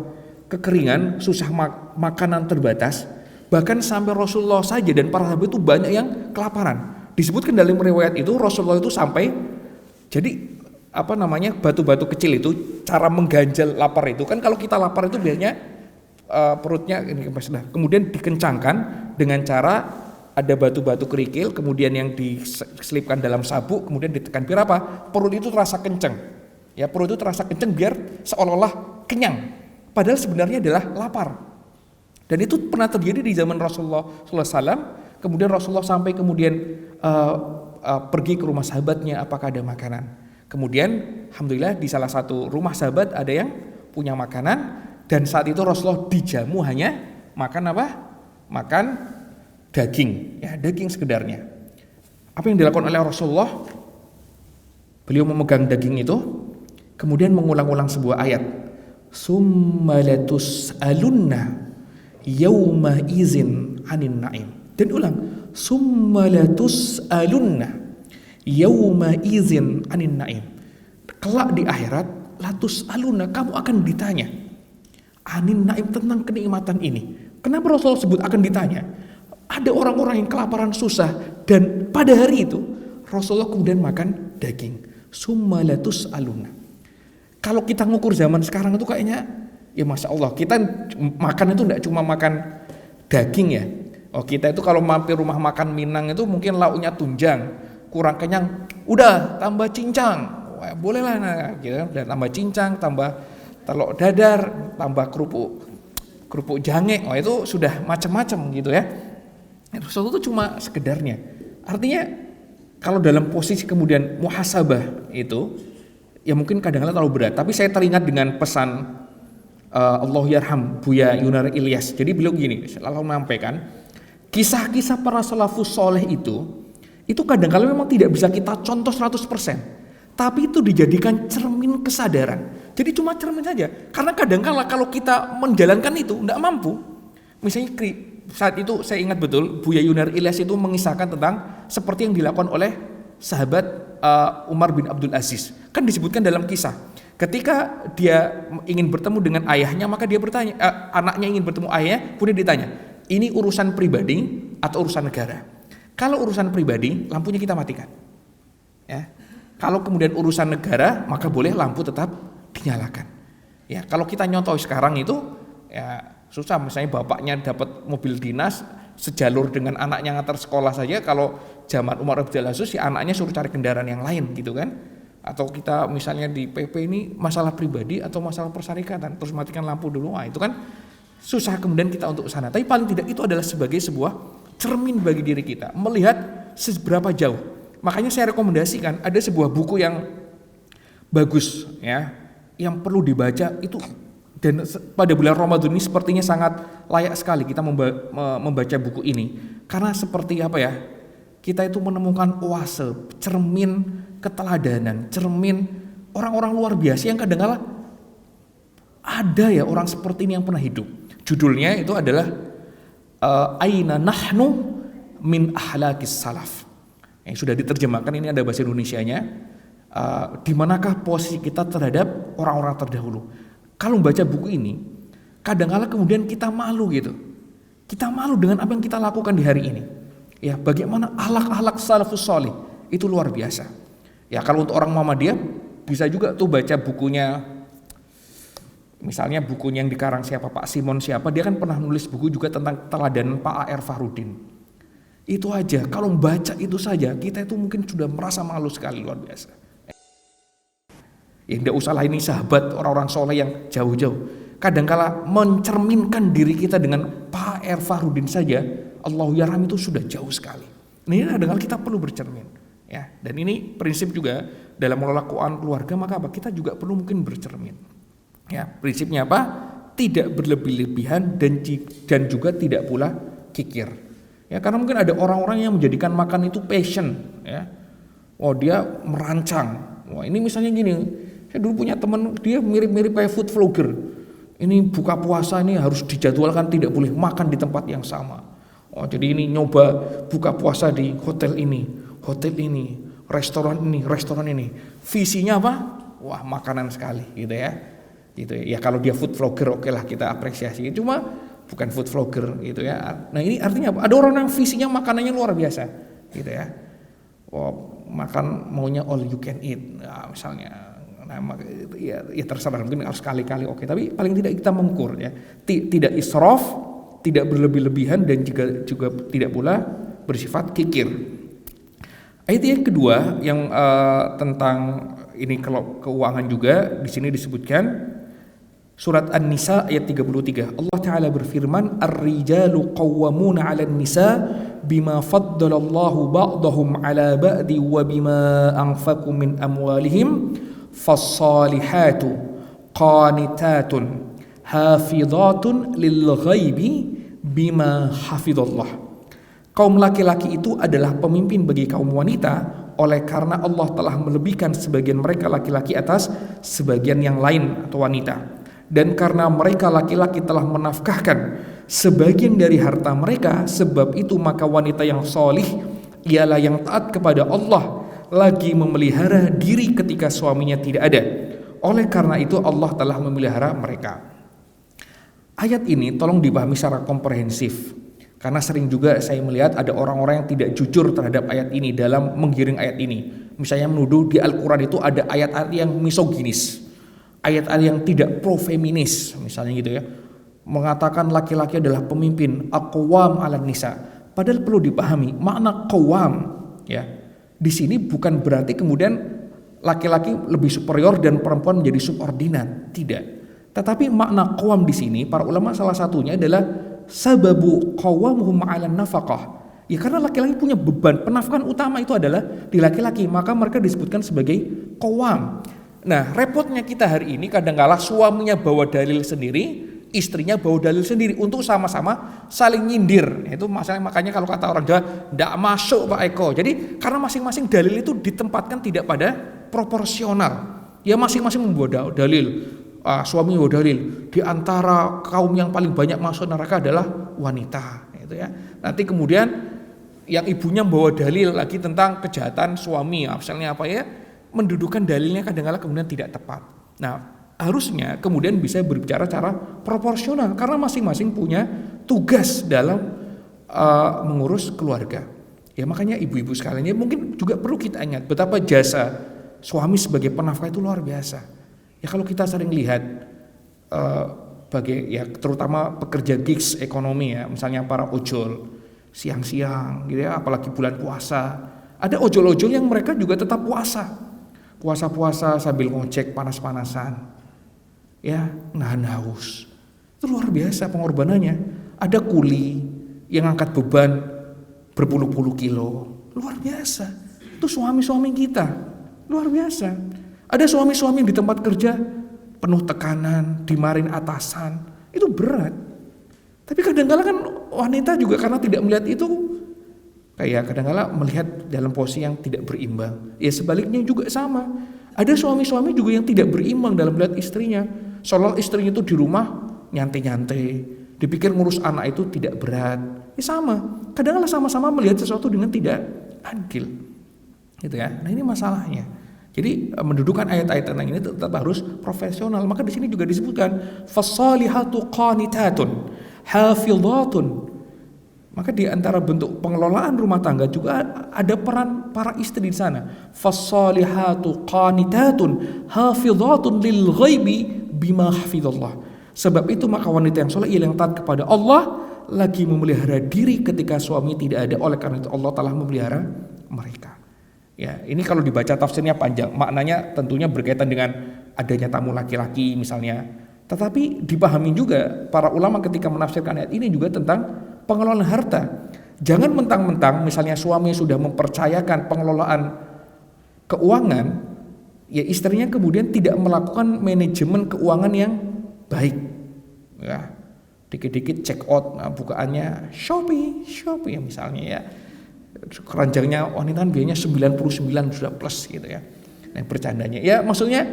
kekeringan, susah makanan terbatas, bahkan sampai Rasulullah saja dan para sahabat itu banyak yang kelaparan. Disebutkan dalam riwayat itu Rasulullah itu sampai jadi batu-batu kecil itu cara mengganjal lapar itu kan, kalau kita lapar itu biasanya perutnya ini kemudian dikencangkan dengan cara ada batu-batu kerikil kemudian yang diselipkan dalam sabuk kemudian ditekan biar apa? Perut itu terasa kencang. Ya, perut itu terasa kencang biar seolah-olah kenyang. Padahal sebenarnya adalah lapar. Dan itu pernah terjadi di zaman Rasulullah SAW. Kemudian Rasulullah sampai kemudian pergi ke rumah sahabatnya, apakah ada makanan. Kemudian alhamdulillah di salah satu rumah sahabat ada yang punya makanan, dan saat itu Rasulullah dijamu hanya makan apa? Makan daging, ya daging sekedarnya. Apa yang dilakukan oleh Rasulullah? Beliau memegang daging itu, kemudian mengulang-ulang sebuah ayat. Summa latus'alunna yawma izin anin na'im. Dan ulang, summa latus'alunna yawma izin anin na'im. Kelak di akhirat, latus'alunna, kamu akan ditanya anin na'im, tentang kenikmatan ini. Kenapa Rasulullah sebut akan ditanya? Ada orang-orang yang kelaparan susah, dan pada hari itu Rasulullah kemudian makan daging. Summa latus'alunna. Kalau kita ngukur zaman sekarang itu kayaknya ya Masya Allah, kita makan itu tidak cuma makan daging ya. Oh kita itu kalau mampir rumah makan Minang itu mungkin lauknya tunjang, kurang kenyang, udah tambah cincang, wah, boleh lah gitu, dan tambah cincang, tambah telur dadar, tambah kerupuk jange, oh itu sudah macam-macam gitu ya. Sesuatu itu cuma sekedarnya. Artinya kalau dalam posisi kemudian muhasabah itu, ya mungkin kadang-kadang terlalu berat. Tapi saya teringat dengan pesan Allah yarham Buya Yunar Ilyas. Jadi beliau gini, selalu menyampaikan kisah-kisah para salafus soleh itu kadang-kadang memang tidak bisa kita contoh 100%, tapi itu dijadikan cermin kesadaran. Jadi cuma cermin saja, karena kadang-kadang kalau kita menjalankan itu tidak mampu. Misalnya saat itu saya ingat betul Buya Yunar Ilyas itu mengisahkan tentang seperti yang dilakukan oleh sahabat Umar bin Abdul Aziz. Kan disebutkan dalam kisah, ketika dia ingin bertemu dengan ayahnya, maka dia bertanya, anaknya ingin bertemu ayahnya, kemudian ditanya, ini urusan pribadi atau urusan negara? Kalau urusan pribadi, lampunya kita matikan. Ya. Kalau kemudian urusan negara, maka boleh lampu tetap dinyalakan. Ya, kalau kita nyontoh sekarang itu, ya susah. Misalnya bapaknya dapat mobil dinas sejalur dengan anaknya ngantar sekolah saja. Kalau zaman Umar bin Abdul Aziz, si anaknya suruh cari kendaraan yang lain, gitu kan? Atau kita misalnya di PP ini masalah pribadi atau masalah persyarikatan, terus matikan lampu dulu, itu kan susah kemudian kita untuk sana. Tapi paling tidak itu adalah sebagai sebuah cermin bagi diri kita, melihat seberapa jauh. Makanya saya rekomendasikan ada sebuah buku yang bagus ya, yang perlu dibaca itu, dan pada bulan Ramadan ini sepertinya sangat layak sekali kita membaca buku ini. Karena seperti apa ya, kita itu menemukan oase, cermin keteladanan, cermin orang-orang luar biasa yang kadang-kala ada ya orang seperti ini yang pernah hidup. Judulnya itu adalah Aina Nahnu Min Ahlakis Salaf. Yang sudah diterjemahkan, ini ada bahasa Indonesianya. Di manakah posisi kita terhadap orang-orang terdahulu? Kalau membaca buku ini, kadang-kala kemudian kita malu gitu. Kita malu dengan apa yang kita lakukan di hari ini. Ya, bagaimana akhlak-akhlak salafus salih itu luar biasa. Ya, kalau untuk orang Muhammadiyah bisa juga tuh baca bukunya, misalnya bukunya yang dikarang siapa, Pak Simon siapa, dia kan pernah nulis buku juga tentang teladan Pak A.R. Fahrudin. Itu aja, kalau membaca itu saja kita itu mungkin sudah merasa malu sekali, luar biasa. Ya tidak usahlah ini sahabat orang-orang soleh yang jauh-jauh. Kadangkala mencerminkan diri kita dengan Pak A.R. Fahrudin saja, Allahu yarham, itu sudah jauh sekali. Nah, ini kadang-kala kita perlu bercermin. Ya, dan ini prinsip juga dalam mengelola keuangan keluarga, maka apa? Kita juga perlu mungkin bercermin. Ya, prinsipnya apa? Tidak berlebih-lebihan dan juga tidak pula kikir. Ya, karena mungkin ada orang-orang yang menjadikan makan itu passion, ya. Oh, dia merancang. Wah, ini misalnya gini, saya dulu punya teman, dia mirip-mirip kayak food vlogger. Ini buka puasa ini harus dijadwalkan, tidak boleh makan di tempat yang sama. Oh, jadi ini nyoba buka puasa di hotel ini, restoran ini. Visinya apa? Wah, makanan sekali gitu ya. Gitu ya. Ya kalau dia food vlogger, oke lah kita apresiasi. Cuma bukan food vlogger gitu ya. Nah, ini artinya apa? Ada orang yang visinya makanannya luar biasa gitu ya. Oh, makan maunya all you can eat. Nah, misalnya ya terserah, mungkin harus sekali-kali oke, tapi paling tidak kita mengukur ya. Tidak israf, tidak berlebih-lebihan, dan juga tidak pula bersifat kikir. Ayat yang kedua yang tentang ini keuangan juga di sini disebutkan surat An-Nisa ayat 33. Allah Ta'ala berfirman, "Ar-rijalu qawwamuna 'alan nisa bima faddalallahu ba'dahum 'ala ba'di wa bima anfaqu min amwalihim fas-salihatu qanitatun hafizatun lil ghaibi bima hafizallah." Kaum laki-laki itu adalah pemimpin bagi kaum wanita, oleh karena Allah telah melebihkan sebagian mereka laki-laki atas sebagian yang lain atau wanita. Dan karena mereka laki-laki telah menafkahkan sebagian dari harta mereka, sebab itu maka wanita yang solih ialah yang taat kepada Allah, lagi memelihara diri ketika suaminya tidak ada. Oleh karena itu Allah telah memelihara mereka. Ayat ini tolong dipahami secara komprehensif. Karena sering juga saya melihat ada orang-orang yang tidak jujur terhadap ayat ini dalam menggiring ayat ini. Misalnya menuduh di Al-Quran itu ada ayat-ayat yang misoginis, ayat-ayat yang tidak pro-feminis, misalnya gitu ya. Mengatakan laki-laki adalah pemimpin, aqwam 'alan nisa. Padahal perlu dipahami makna qawam ya. Di sini bukan berarti kemudian laki-laki lebih superior dan perempuan menjadi subordinat, tidak. Tetapi makna qawam di sini para ulama salah satunya adalah sababu qawamuhum 'alan nafaqah. Ya karena laki-laki punya beban penafkahan utama itu adalah di laki-laki, maka mereka disebutkan sebagai qawam. Nah, repotnya kita hari ini kadang-kala suaminya bawa dalil sendiri, istrinya bawa dalil sendiri untuk sama-sama saling nyindir. Itu masalahnya, makanya kalau kata orang Jawa ndak masuk Pak Eko. Jadi karena masing-masing dalil itu ditempatkan tidak pada proporsional. Ya masing-masing membawa dalil. Suami bawa dalil, di antara kaum yang paling banyak masuk neraka adalah wanita, gitu ya. Nanti kemudian yang ibunya bawa dalil lagi tentang kejahatan suami, misalnya apa ya, mendudukan dalilnya kadang-kala kemudian tidak tepat. Nah, harusnya kemudian bisa berbicara secara proporsional karena masing-masing punya tugas dalam mengurus keluarga. Ya makanya ibu-ibu sekalian ya mungkin juga perlu kita ingat betapa jasa suami sebagai penafkah itu luar biasa. Ya kalau kita sering lihat terutama pekerja gigs ekonomi ya, misalnya para ojol siang-siang gitu ya, apalagi bulan puasa. Ada ojol-ojol yang mereka juga tetap puasa. puasa-puasa sambil ngojek panas-panasan, ya, nahan haus. Itu luar biasa pengorbanannya. Ada kuli yang angkat beban berpuluh-puluh kilo, luar biasa. Itu suami-suami kita, luar biasa. Ada suami-suami di tempat kerja penuh tekanan, dimarahin atasan, itu berat. Tapi kadang-kala kan wanita juga karena tidak melihat itu, kayak kadang-kala melihat dalam posisi yang tidak berimbang. Ya sebaliknya juga sama. Ada suami-suami juga yang tidak berimbang dalam melihat istrinya. Soalnya istrinya itu di rumah nyantai-nyantai, dipikir ngurus anak itu tidak berat. Ya sama. Kadang-kala sama-sama melihat sesuatu dengan tidak adil. Gitu ya. Nah ini masalahnya. Jadi mendudukan ayat-ayat tentang ini tetap harus profesional. Maka di sini juga disebutkan fasalihatu qanitatun hafizatun. Maka di antara bentuk pengelolaan rumah tangga juga ada peran para istri di sana. Fasalihatu qanitatun hafizatun lil ghaibi bima hafizallah. Sebab itu maka wanita yang saleh yang taat kepada Allah lagi memelihara diri ketika suami tidak ada. Oleh karena itu Allah telah memelihara mereka. Ya, ini kalau dibaca tafsirnya panjang, maknanya tentunya berkaitan dengan adanya tamu laki-laki misalnya. Tetapi dipahami juga para ulama ketika menafsirkan ayat ini juga tentang pengelolaan harta. Jangan mentang-mentang misalnya suami sudah mempercayakan pengelolaan keuangan, ya istrinya kemudian tidak melakukan manajemen keuangan yang baik. Ya, dikit-dikit check out, nah, bukaannya Shopee ya misalnya ya. Keranjangnya wanita biayanya 99 sudah plus gitu ya. Nah bercandanya ya maksudnya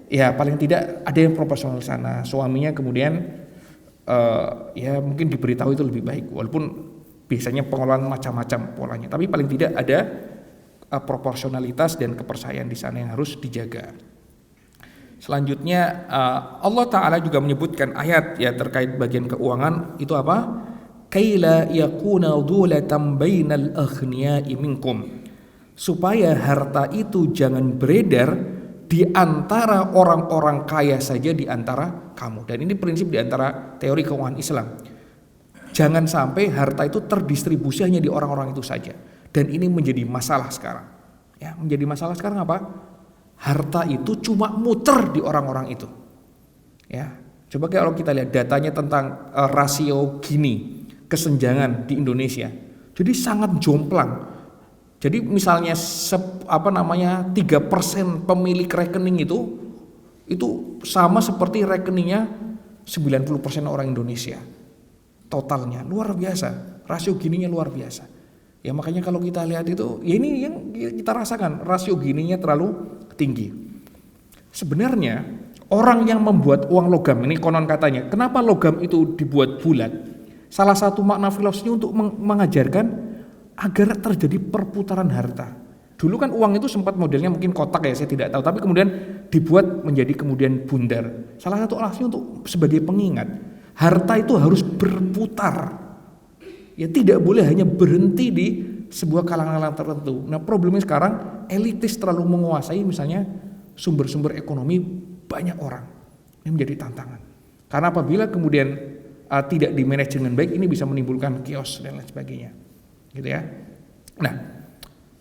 ya paling tidak ada yang proporsional sana. Suaminya kemudian ya mungkin diberitahu itu lebih baik. Walaupun biasanya pengelolaan macam-macam polanya, tapi paling tidak ada proporsionalitas dan kepercayaan di sana yang harus dijaga. Selanjutnya Allah Ta'ala juga menyebutkan ayat ya terkait bagian keuangan itu apa? Kaila yakuna dhulatan bainal aghniya'i minkum, supaya harta itu jangan beredar di antara orang-orang kaya saja di antara kamu. Dan ini prinsip di antara teori keuangan Islam. Jangan sampai harta itu terdistribusi hanya di orang-orang itu saja. Dan ini menjadi masalah sekarang. Ya, menjadi masalah sekarang apa? Harta itu cuma muter di orang-orang itu. Ya, coba kalau kita lihat datanya tentang rasio Gini kesenjangan di Indonesia. Jadi sangat jomplang. Jadi misalnya 3% pemilik rekening itu sama seperti rekeningnya 90% orang Indonesia. Totalnya luar biasa. Rasio Gininya luar biasa. Ya makanya kalau kita lihat itu, ya ini yang kita rasakan, rasio Gininya terlalu tinggi. Sebenarnya orang yang membuat uang logam ini konon katanya, kenapa logam itu dibuat bulat? Salah satu makna filosofinya untuk mengajarkan agar terjadi perputaran harta. Dulu kan uang itu sempat modelnya mungkin kotak ya, saya tidak tahu, tapi kemudian dibuat menjadi kemudian bundar. Salah satu alasannya untuk sebagai pengingat, harta itu harus berputar. Ya tidak boleh hanya berhenti di sebuah kalangan tertentu. Nah problemnya sekarang elitis terlalu menguasai misalnya sumber-sumber ekonomi banyak orang. Ini menjadi tantangan. Karena apabila kemudian tidak dimanage dengan baik, ini bisa menimbulkan chaos dan lain sebagainya, gitu ya. Nah,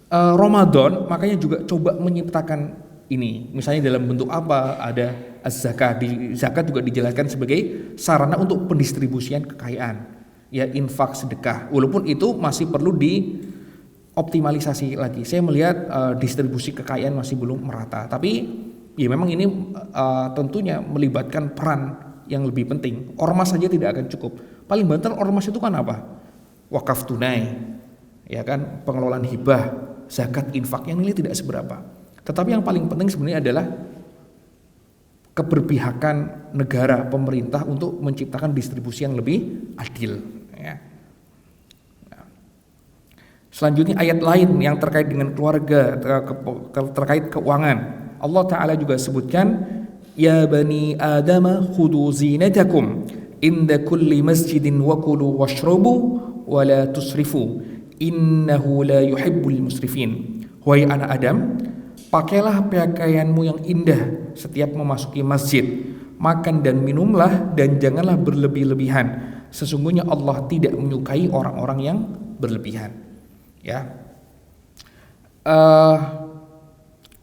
Ramadan makanya juga coba menciptakan ini, misalnya dalam bentuk apa? Ada az-zakat. Di zakat juga dijelaskan sebagai sarana untuk pendistribusian kekayaan, ya infak sedekah. Walaupun itu masih perlu dioptimalisasi lagi. Saya melihat distribusi kekayaan masih belum merata, tapi ya memang ini tentunya melibatkan peran yang lebih penting. Ormas saja tidak akan cukup. Paling banter ormas itu kan apa? Wakaf tunai, ya kan, pengelolaan hibah, zakat, infak yang nilai tidak seberapa. Tetapi yang paling penting sebenarnya adalah keberpihakan negara, pemerintah untuk menciptakan distribusi yang lebih adil. Ya. Selanjutnya ayat lain yang terkait dengan keluarga, terkait keuangan. Allah Ta'ala juga sebutkan, Ya bani Adam khudu zinatakum inda kulli masjidin wa kulu washrabu wa la tusrifu innahu la yuhibbul musrifin. Wahai anak Adam, pakailah pakaianmu yang indah setiap memasuki masjid, makan dan minumlah dan janganlah berlebih-lebihan. Sesungguhnya Allah tidak menyukai orang-orang yang berlebihan. Ya.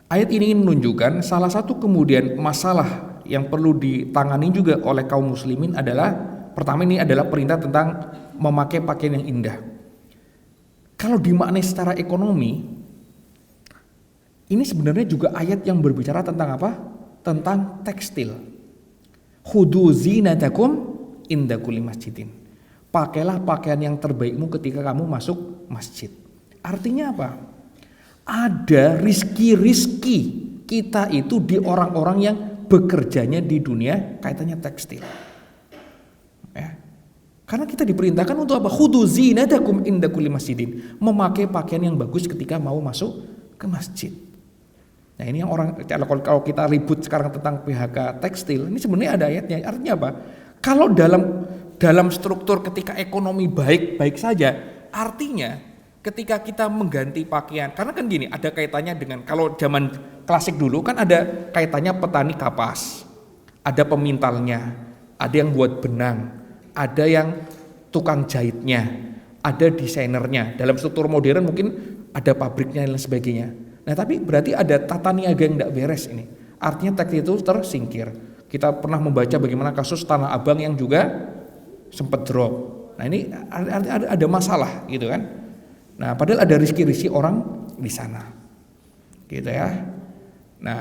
Ayat ini ingin menunjukkan salah satu kemudian masalah yang perlu ditangani juga oleh kaum muslimin adalah, pertama ini adalah perintah tentang memakai pakaian yang indah. Kalau dimaknai secara ekonomi, ini sebenarnya juga ayat yang berbicara tentang apa? Tentang tekstil. Khudu zinatakum inda kulli masjidin. Pakailah pakaian yang terbaikmu ketika kamu masuk masjid. Artinya apa? Ada rizki-rizki kita itu di orang-orang yang bekerjanya di dunia kaitannya tekstil. Ya. Karena kita diperintahkan untuk apa? Khudu zinatakum inda kulli masjidin. Memakai pakaian yang bagus ketika mau masuk ke masjid. Nah ini yang orang, kalau kita ribut sekarang tentang PHK tekstil, ini sebenarnya ada ayatnya. Artinya apa? Kalau dalam struktur ketika ekonomi baik saja, artinya ketika kita mengganti pakaian, karena kan gini, ada kaitannya dengan, kalau zaman klasik dulu kan ada kaitannya petani kapas, ada pemintalnya, ada yang buat benang, ada yang tukang jahitnya, ada desainernya. Dalam struktur modern mungkin ada pabriknya dan sebagainya. Nah tapi berarti ada tata niaga yang tidak beres ini. Artinya teks itu tersingkir. Kita pernah membaca bagaimana kasus Tanah Abang yang juga sempat drop. Nah ini ada masalah gitu kan. Nah, padahal ada rizki-rizki orang di sana, gitu ya. Nah,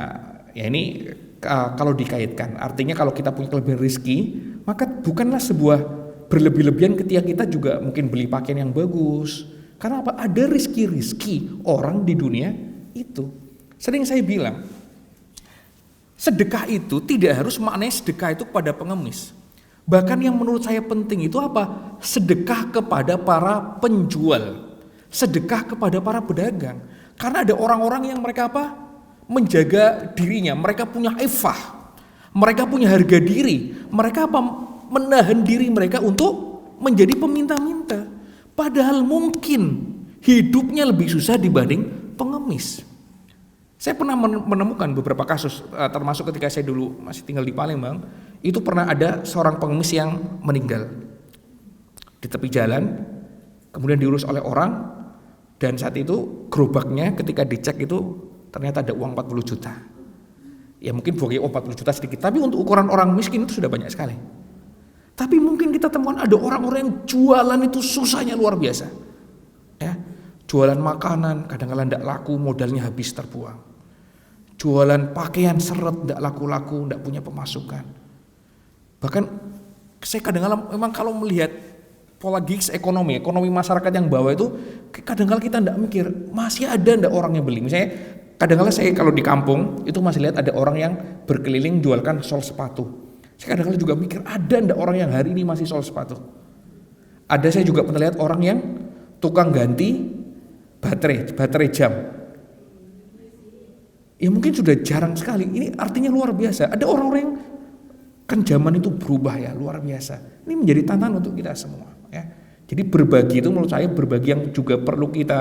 ya ini kalau dikaitkan, artinya kalau kita punya kelebihan rizki, maka bukanlah sebuah berlebih-lebihan ketika kita juga mungkin beli pakaian yang bagus. Karena apa? Ada rizki-rizki orang di dunia itu. Sering saya bilang, sedekah itu tidak harus maknanya sedekah itu kepada pengemis. Bahkan yang menurut saya penting itu apa? Sedekah kepada para penjual. Sedekah kepada para pedagang. Karena ada orang-orang yang mereka apa? Menjaga dirinya, mereka punya ifah, mereka punya harga diri, mereka apa? Menahan diri mereka untuk menjadi peminta-minta. Padahal mungkin hidupnya lebih susah dibanding pengemis. Saya pernah menemukan beberapa kasus, termasuk ketika saya dulu masih tinggal di Palembang, itu pernah ada seorang pengemis yang meninggal di tepi jalan, kemudian diurus oleh orang. Dan saat itu gerobaknya ketika dicek itu ternyata ada uang 40 juta. Ya mungkin bagi 40 juta sedikit, tapi untuk ukuran orang miskin itu sudah banyak sekali. Tapi mungkin kita temukan ada orang-orang yang jualan itu susahnya luar biasa. Ya, jualan makanan kadang-kadang tidak laku, modalnya habis terbuang. Jualan pakaian seret tidak laku-laku, tidak punya pemasukan. Bahkan saya kadang-kadang memang kalau melihat pola gigs ekonomi masyarakat yang bawah itu kadang-kadang kita tidak mikir masih ada ndak orang yang beli. Misalnya kadang-kadang saya kalau di kampung itu masih lihat ada orang yang berkeliling jualkan sol sepatu. Saya kadang-kadang juga mikir ada ndak orang yang hari ini masih sol sepatu. Ada saya juga pernah lihat orang yang tukang ganti baterai jam. Ya mungkin sudah jarang sekali. Ini artinya luar biasa. Ada orang-orang yang kan zaman itu berubah ya luar biasa. Ini menjadi tantangan untuk kita semua. Ya. Jadi berbagi itu menurut saya berbagi yang juga perlu kita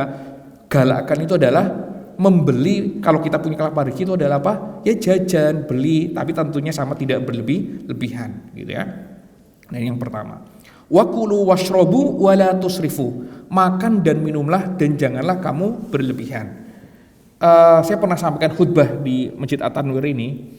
galakkan itu adalah membeli. Kalau kita punya kelapa rezeki itu adalah apa? Ya jajan, beli, tapi tentunya sama tidak berlebihan, gitu ya. Nah ini yang pertama. Wakulu washrobu wala tusrifu. Makan dan minumlah dan janganlah kamu berlebihan. Saya pernah sampaikan khutbah di Masjid At-Tanwir ini.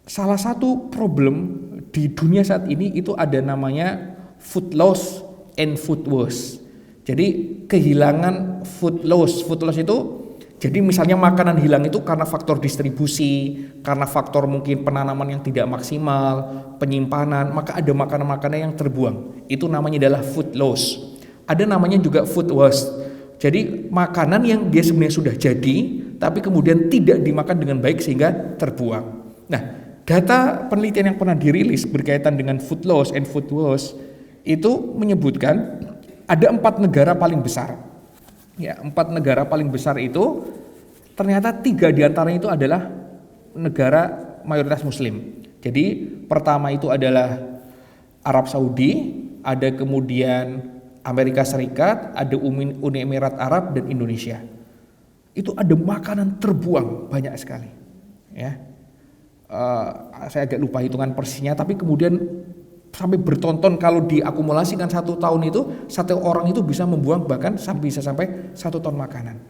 Salah satu problem di dunia saat ini itu ada namanya food loss and food waste. Jadi kehilangan food loss. Food loss itu jadi misalnya makanan hilang itu karena faktor distribusi, karena faktor mungkin penanaman yang tidak maksimal, penyimpanan, maka ada makanan-makanan yang terbuang. Itu namanya adalah food loss. Ada namanya juga food waste. Jadi makanan yang dia sebenarnya sudah jadi tapi kemudian tidak dimakan dengan baik sehingga terbuang. Nah, data penelitian yang pernah dirilis berkaitan dengan food loss and food waste itu menyebutkan ada 4 negara paling besar. Ya, 4 negara paling besar itu ternyata 3 diantaranya itu adalah negara mayoritas Muslim. Jadi pertama itu adalah Arab Saudi, ada kemudian Amerika Serikat, ada Uni Emirat Arab dan Indonesia. Itu ada makanan terbuang banyak sekali. Ya. Saya agak lupa hitungan persisnya, tapi kemudian sampai bertonton kalau diakumulasikan 1 tahun itu satu orang itu bisa membuang bahkan bisa sampai 1 ton makanan.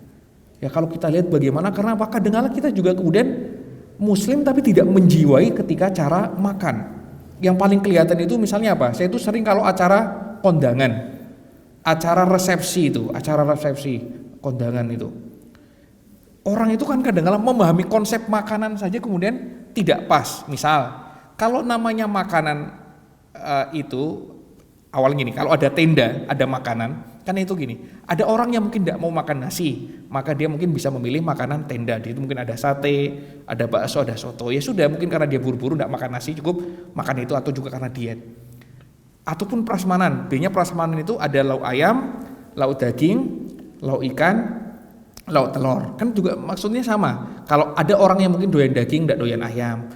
Ya kalau kita lihat bagaimana, karena apa? Kadang-kadang kita juga kemudian muslim tapi tidak menjiwai ketika cara makan. Yang paling kelihatan itu misalnya apa? Saya itu sering kalau acara kondangan, acara resepsi kondangan itu. Orang itu kan kadang-kadang memahami konsep makanan saja kemudian tidak pas. Misal, kalau namanya makanan itu awalnya gini, kalau ada tenda, ada makanan, kan itu gini, ada orang yang mungkin tidak mau makan nasi, maka dia mungkin bisa memilih makanan tenda. Di itu mungkin ada sate, ada bakso, ada soto. Ya sudah, mungkin karena dia buru-buru tidak makan nasi, cukup makan itu, atau juga karena diet. Ataupun prasmanan, biasanya prasmanan itu ada lauk ayam, lauk daging, lauk ikan, lauk telur. Kan juga maksudnya sama. Kalau ada orang yang mungkin doyan daging, tidak doyan ayam,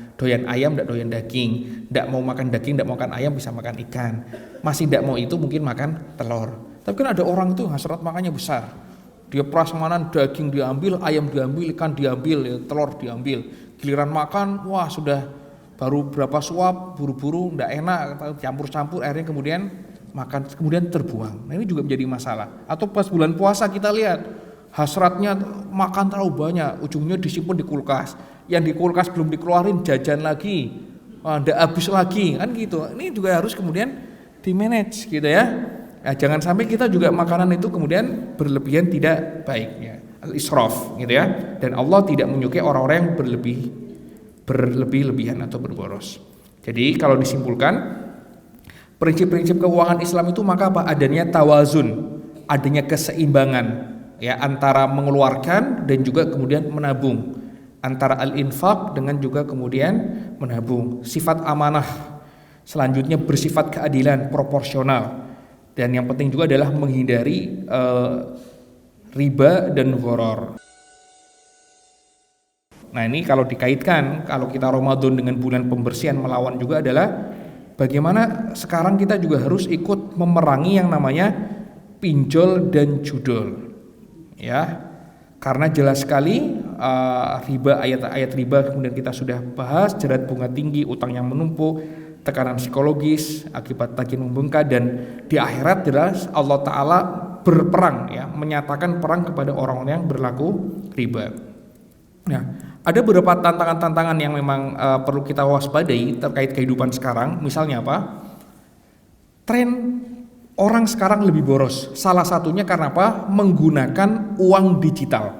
tidak doyan daging, tidak mau makan daging, tidak mau makan ayam, bisa makan ikan. Masih tidak mau itu mungkin makan telur. Tapi kan ada orang itu hasrat makannya besar. Dia prasmanan daging diambil, ayam diambil, ikan diambil, ya, telur diambil. Giliran makan, wah sudah baru berapa suap, buru-buru, tidak enak, campur-campur, akhirnya kemudian makan, kemudian terbuang. Nah ini juga menjadi masalah. Atau pas bulan puasa kita lihat, hasratnya makan terlalu banyak, ujungnya disimpan di kulkas. Yang di kulkas belum dikeluarin, jajan lagi, tidak habis lagi, kan gitu. Ini juga harus kemudian di-manage gitu ya. Nah, jangan sampai kita juga makanan itu kemudian berlebihan, tidak baik ya. Al-israf gitu ya. Dan Allah tidak menyukai orang-orang yang berlebih-lebihan atau berboros. Jadi kalau disimpulkan, prinsip-prinsip keuangan Islam itu maka apa? Adanya tawazun, adanya keseimbangan ya antara mengeluarkan dan juga kemudian menabung, antara al-infaq dengan juga kemudian menabung. Sifat amanah, selanjutnya bersifat keadilan, proporsional. Dan yang penting juga adalah menghindari riba dan gharar. Nah ini kalau dikaitkan, kalau kita Ramadan dengan bulan pembersihan melawan juga adalah bagaimana sekarang kita juga harus ikut memerangi yang namanya pinjol dan judol. Ya, karena jelas sekali riba, ayat-ayat riba kemudian kita sudah bahas, jerat bunga tinggi, utang yang menumpuk, tekanan psikologis akibat tagihan membengkak, dan di akhirat jelas Allah Ta'ala berperang ya, menyatakan perang kepada orang-orang yang berlaku riba. Nah, ada beberapa tantangan-tantangan yang memang perlu kita waspadai terkait kehidupan sekarang. Misalnya apa? Tren orang sekarang lebih boros. Salah satunya karena apa? Menggunakan uang digital.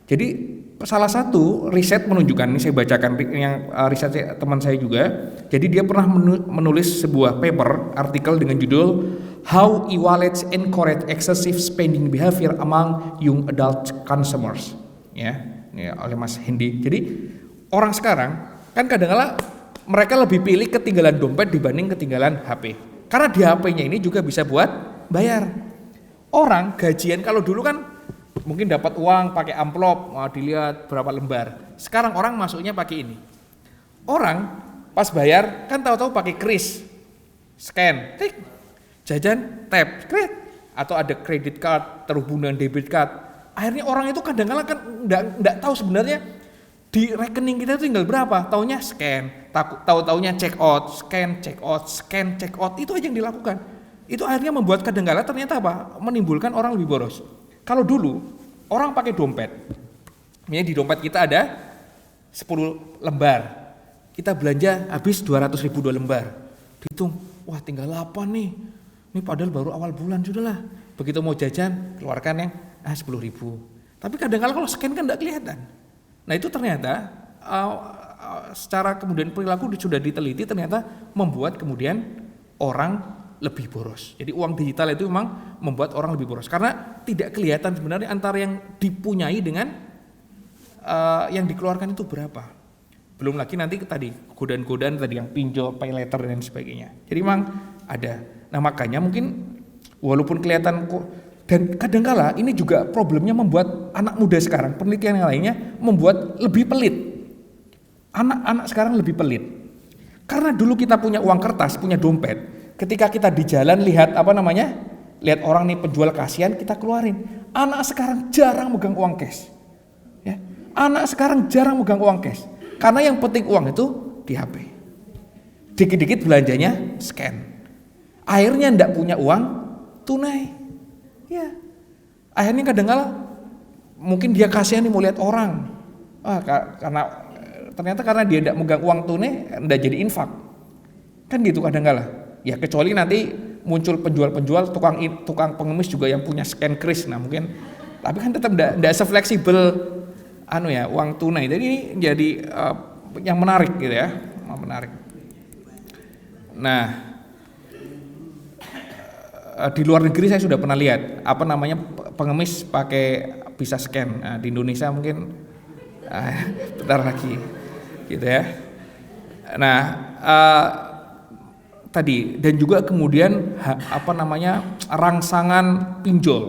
Jadi salah satu riset menunjukkan, ini saya bacakan yang riset teman saya juga. Jadi dia pernah menulis sebuah paper, artikel dengan judul How E-wallets Encourage Excessive Spending Behavior Among Young Adult Consumers. Ya, oleh Mas Hendy. Jadi orang sekarang kan kadang-kadang mereka lebih pilih ketinggalan dompet dibanding ketinggalan HP. Karena di HP-nya ini juga bisa buat bayar. Orang gajian kalau dulu kan mungkin dapat uang pakai amplop, dilihat berapa lembar. Sekarang orang masuknya pakai ini. Orang pas bayar kan tahu-tahu pakai kris, scan, tik, jajan, tap, kredit, atau ada credit card terhubung dengan debit card. Akhirnya orang itu kadang-kadang kan enggak tahu sebenarnya di rekening kita itu tinggal berapa. Taunya scan, tahu-taunya check out, scan, check out, scan, check out, itu aja yang dilakukan. Itu akhirnya membuat kadang-kadang ternyata apa? Menimbulkan orang lebih boros. Kalau dulu orang pakai dompet, misalnya di dompet kita ada 10 lembar, kita belanja habis 200.000 2 lembar, dihitung, wah tinggal 8 nih, ini padahal baru awal bulan sudahlah. Begitu mau jajan keluarkan yang 10.000. Tapi kadang-kadang kalau scan kan tidak kelihatan. Nah itu ternyata secara kemudian perilaku sudah diteliti, ternyata membuat kemudian orang lebih boros. Jadi uang digital itu memang membuat orang lebih boros karena tidak kelihatan sebenarnya antara yang dipunyai dengan yang dikeluarkan itu berapa. Belum lagi nanti tadi godaan-godaan tadi yang pinjol, pay later dan sebagainya. Jadi memang ada. Nah makanya mungkin walaupun kelihatan dan kadangkala ini juga problemnya membuat anak muda sekarang, penelitian yang lainnya membuat lebih pelit. Anak-anak sekarang lebih pelit. Karena dulu kita punya uang kertas, punya dompet. Ketika kita di jalan lihat lihat orang nih penjual kasihan, kita keluarin. Anak sekarang jarang megang uang cash. Ya. Anak sekarang jarang megang uang cash. Karena yang penting uang itu di HP. Dikit-dikit belanjanya scan. Akhirnya ndak punya uang tunai. Ya. Akhirnya kadang-kadang mungkin dia kasihan nih mau lihat orang. Karena ternyata karena dia tidak megang uang tunai, tidak jadi infak. Kan gitu kadang-kala. Ya kecuali nanti muncul penjual-penjual tukang pengemis juga yang punya scan kris. Nah mungkin, tapi kan tetap tidak sefleksibel uang tunai. Jadi ini jadi yang menarik gitu ya, menarik. Nah, di luar negeri saya sudah pernah lihat pengemis pakai bisa scan. Nah, di Indonesia mungkin bentar lagi gitu ya. Nah, tadi dan juga kemudian rangsangan pinjol,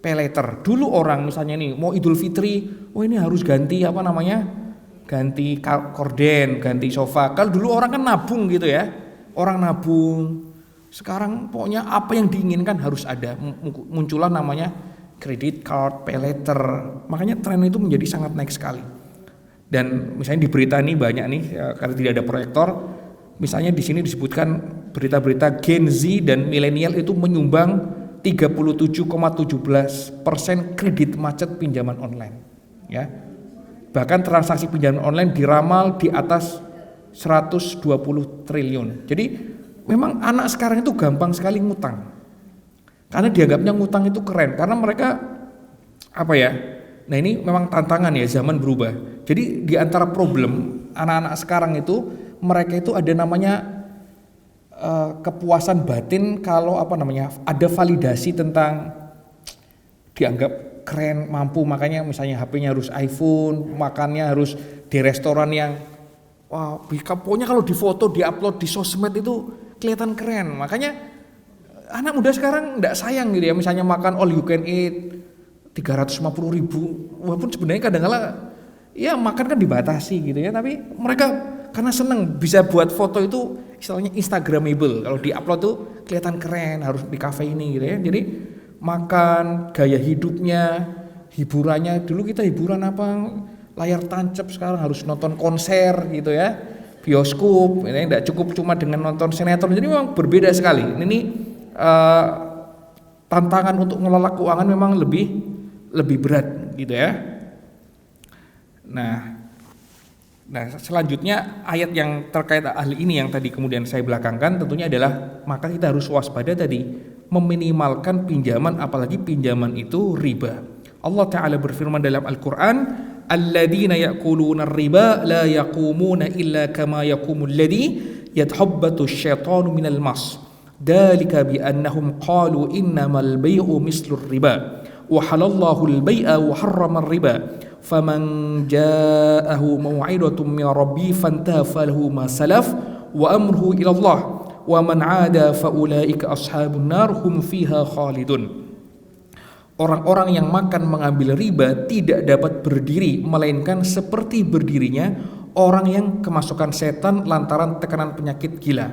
paylater. Dulu orang misalnya nih mau Idul Fitri, ini harus ganti ganti korden, ganti sofa. Kalau dulu orang kan nabung gitu ya, orang nabung. Sekarang pokoknya apa yang diinginkan harus ada. Muncullah namanya credit card, paylater. Makanya tren itu menjadi sangat naik sekali. Dan misalnya di berita ini banyak nih, karena tidak ada proyektor. Misalnya di sini disebutkan berita-berita Gen Z dan milenial itu menyumbang 37,17% kredit macet pinjaman online. Ya, bahkan transaksi pinjaman online diramal di atas 120 triliun. Jadi memang anak sekarang itu gampang sekali ngutang. Karena dianggapnya ngutang itu keren. Karena mereka nah ini memang tantangan ya, zaman berubah. Jadi di antara problem anak-anak sekarang itu, mereka itu ada namanya kepuasan batin kalau ada validasi tentang dianggap keren, mampu, makanya misalnya HP-nya harus iPhone, makannya harus di restoran yang pokoknya kalau difoto, diupload di sosmed itu kelihatan keren. Makanya anak muda sekarang enggak sayang gitu ya, misalnya makan all you can eat 350.000, walaupun sebenarnya kadang-kala ya makan kan dibatasi gitu ya, tapi mereka karena seneng bisa buat foto itu istilahnya instagramable. Kalau diupload tuh kelihatan keren, harus di cafe ini gitu ya. Jadi makan, gaya hidupnya, hiburannya, dulu kita hiburan layar tancap, sekarang harus nonton konser gitu ya, bioskop. Ini tidak cukup cuma dengan nonton sinetron. Jadi memang berbeda sekali. Ini tantangan untuk mengelola keuangan memang lebih berat gitu ya. Nah selanjutnya ayat yang terkait ahli ini yang tadi kemudian saya belakangkan tentunya adalah maka kita harus waspada tadi, meminimalkan pinjaman, apalagi pinjaman itu riba. Allah Ta'ala berfirman dalam Al-Quran, alladzina ya'kuluna riba la yaqumuna illa kama yaqumul ladzi yathabbatu asyaitanu minal mas dzalika bi annahum qalu innamal bai'u mislur riba wa halallahu al-bai'a wa harrama ar-riba faman ja'ahu maw'idatun min rabbi fantaha falahu ma salaf wa amruhu ila Allah wa man 'ada fa ulaika ashabun nar hum fiha khalidun. Orang-orang yang makan mengambil riba tidak dapat berdiri melainkan seperti berdirinya orang yang kemasukan setan lantaran tekanan penyakit gila.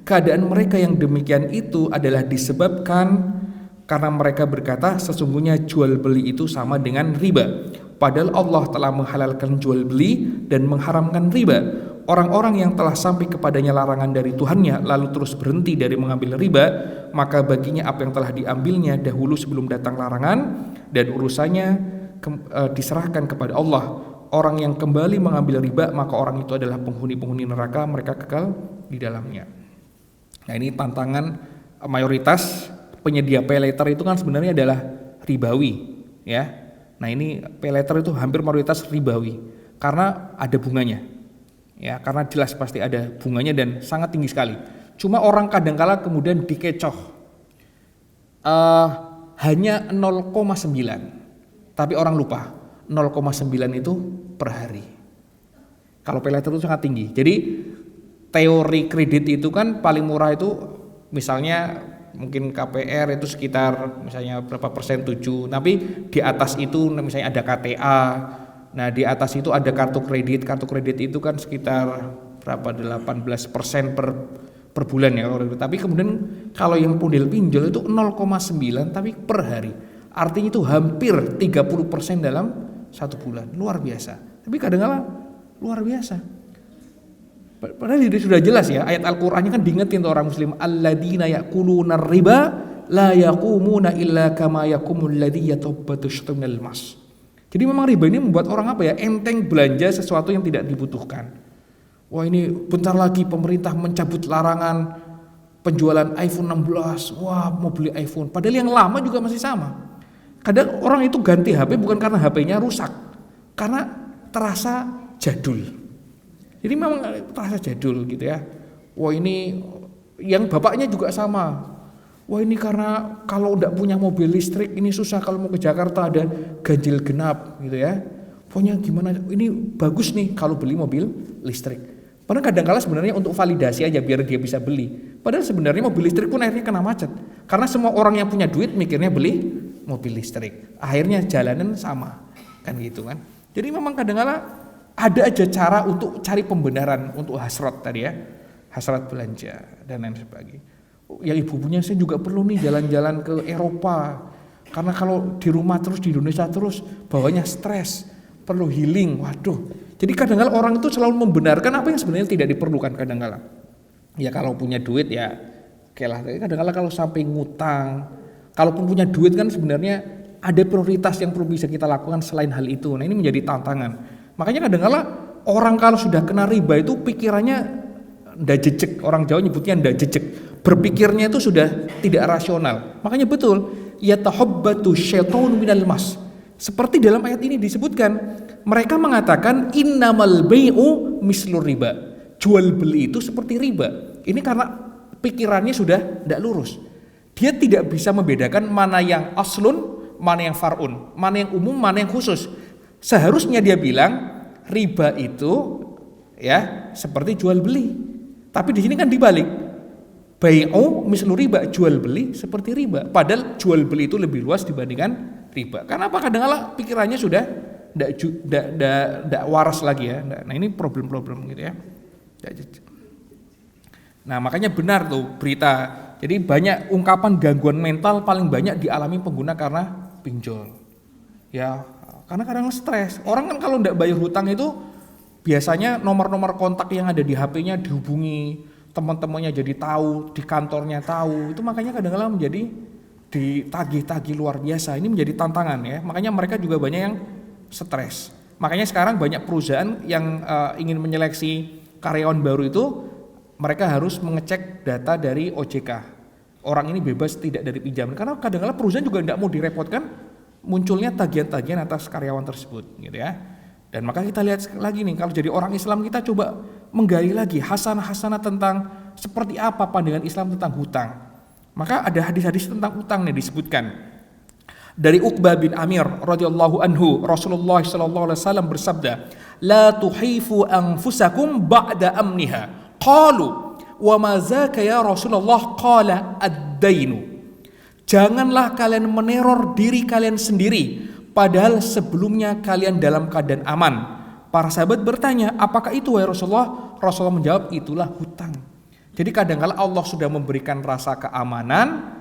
Keadaan mereka yang demikian itu adalah disebabkan karena mereka berkata sesungguhnya jual beli itu sama dengan riba. Padahal Allah telah menghalalkan jual beli dan mengharamkan riba. Orang-orang yang telah sampai kepadanya larangan dari Tuhannya lalu terus berhenti dari mengambil riba, maka baginya apa yang telah diambilnya dahulu sebelum datang larangan dan urusannya diserahkan kepada Allah. Orang yang kembali mengambil riba maka orang itu adalah penghuni-penghuni neraka, mereka kekal di dalamnya. Nah ini tantangan mayoritas penyedia paylater itu kan sebenarnya adalah ribawi ya. Nah ini paylater itu hampir mayoritas ribawi karena ada bunganya ya, karena jelas pasti ada bunganya dan sangat tinggi sekali. Cuma orang kadangkala kemudian dikecoh hanya 0,9, tapi orang lupa 0,9 itu per hari. Kalau paylater itu sangat tinggi. Jadi teori kredit itu kan paling murah itu misalnya mungkin KPR itu sekitar misalnya berapa persen, 7, tapi di atas itu misalnya ada KTA. Nah di atas itu ada kartu kredit itu kan sekitar berapa 18% per bulan ya. Tapi kemudian kalau yang model pinjol itu 0,9 tapi per hari. Artinya itu hampir 30% dalam satu bulan. Luar biasa. Tapi kadang-kadang luar biasa. Padahal itu sudah jelas ya, ayat Al-Qur'annya kan diingetin tuh orang muslim, alladzina ya'kuluna riba la yaqumuna illa kama yaqumul ladzi yatabbattu minal mas. Jadi memang riba ini membuat orang enteng belanja sesuatu yang tidak dibutuhkan. Wah, ini bentar lagi pemerintah mencabut larangan penjualan iPhone 16. Wah, mau beli iPhone. Padahal yang lama juga masih sama. Kadang orang itu ganti HP bukan karena HP-nya rusak, karena terasa jadul. Jadi memang terasa jadul gitu ya. Wah, ini yang bapaknya juga sama. Wah, ini karena kalau udah punya mobil listrik ini susah kalau mau ke Jakarta ada ganjil genap gitu ya. Pokoknya gimana, ini bagus nih kalau beli mobil listrik. Padahal kadang-kala sebenarnya untuk validasi aja biar dia bisa beli. Padahal sebenarnya mobil listrik pun akhirnya kena macet. Karena semua orang yang punya duit mikirnya beli mobil listrik. Akhirnya jalanan sama. Kan gitu kan. Jadi memang kadang-kala ada aja cara untuk cari pembenaran untuk hasrat tadi ya. Hasrat belanja dan lain sebagainya. Yang ibu punya, saya juga perlu nih jalan-jalan ke Eropa. Karena kalau di rumah terus, di Indonesia terus, bawahnya stres, perlu healing. Waduh. Jadi kadang-kala orang itu selalu membenarkan apa yang sebenarnya tidak diperlukan kadang-kala. Ya kalau punya duit ya oke lah. Kadang-kala kalau sampai ngutang, kalaupun punya duit kan sebenarnya ada prioritas yang perlu bisa kita lakukan selain hal itu. Nah, ini menjadi tantangan. Makanya kadang-kala orang kalau sudah kena riba itu pikirannya ndak jejek, orang Jawa nyebutnya ndak jejek. Berpikirnya itu sudah tidak rasional. Makanya betul, yatahabbatu syaitanu minal mas. Seperti dalam ayat ini disebutkan, mereka mengatakan innamal bai'u mislur riba. Jual beli itu seperti riba. Ini karena pikirannya sudah tidak lurus. Dia tidak bisa membedakan mana yang aslun, mana yang far'un, mana yang umum, mana yang khusus. Seharusnya dia bilang riba itu ya seperti jual beli. Tapi di sini kan dibalik. Bai'u mislu riba, jual beli seperti riba. Padahal jual beli itu lebih luas dibandingkan riba. Karena apa? Kadang-kala pikirannya sudah tidak waras lagi ya. Nah, ini problem-problem gitu ya. Nah, makanya benar tuh berita. Jadi banyak ungkapan gangguan mental paling banyak dialami pengguna karena pinjol. Ya, karena kadang stres. Orang kan kalau tidak bayar hutang itu biasanya nomor-nomor kontak yang ada di HP-nya dihubungi, teman-temannya jadi tahu, di kantornya tahu. Itu makanya kadang-kadang menjadi ditagih-tagih luar biasa. Ini menjadi tantangan ya. Makanya mereka juga banyak yang stres. Makanya sekarang banyak perusahaan yang ingin menyeleksi karyawan baru itu, mereka harus mengecek data dari OJK. Orang ini bebas tidak dari pinjaman. Karena kadang-kadang perusahaan juga tidak mau direpotkan munculnya tagihan-tagihan atas karyawan tersebut, gitu ya. Dan maka kita lihat lagi nih, kalau jadi orang Islam kita coba menggali lagi hasanah-hasanah tentang seperti apa pandangan Islam tentang hutang. Maka ada hadis-hadis tentang hutang nih disebutkan. Dari Uqbah bin Amir radhiyallahu anhu, Rasulullah sallallahu alaihi wasallam bersabda, "La tuhifu anfusakum ba'da amniha." Qalu, "Wa ma zaka ya Rasulullah?" Qala, "Ad-dainu." Janganlah kalian meneror diri kalian sendiri padahal sebelumnya kalian dalam keadaan aman. Para sahabat bertanya, apakah itu wahai Rasulullah? Rasulullah menjawab, itulah hutang. Jadi kadang-kala Allah sudah memberikan rasa keamanan,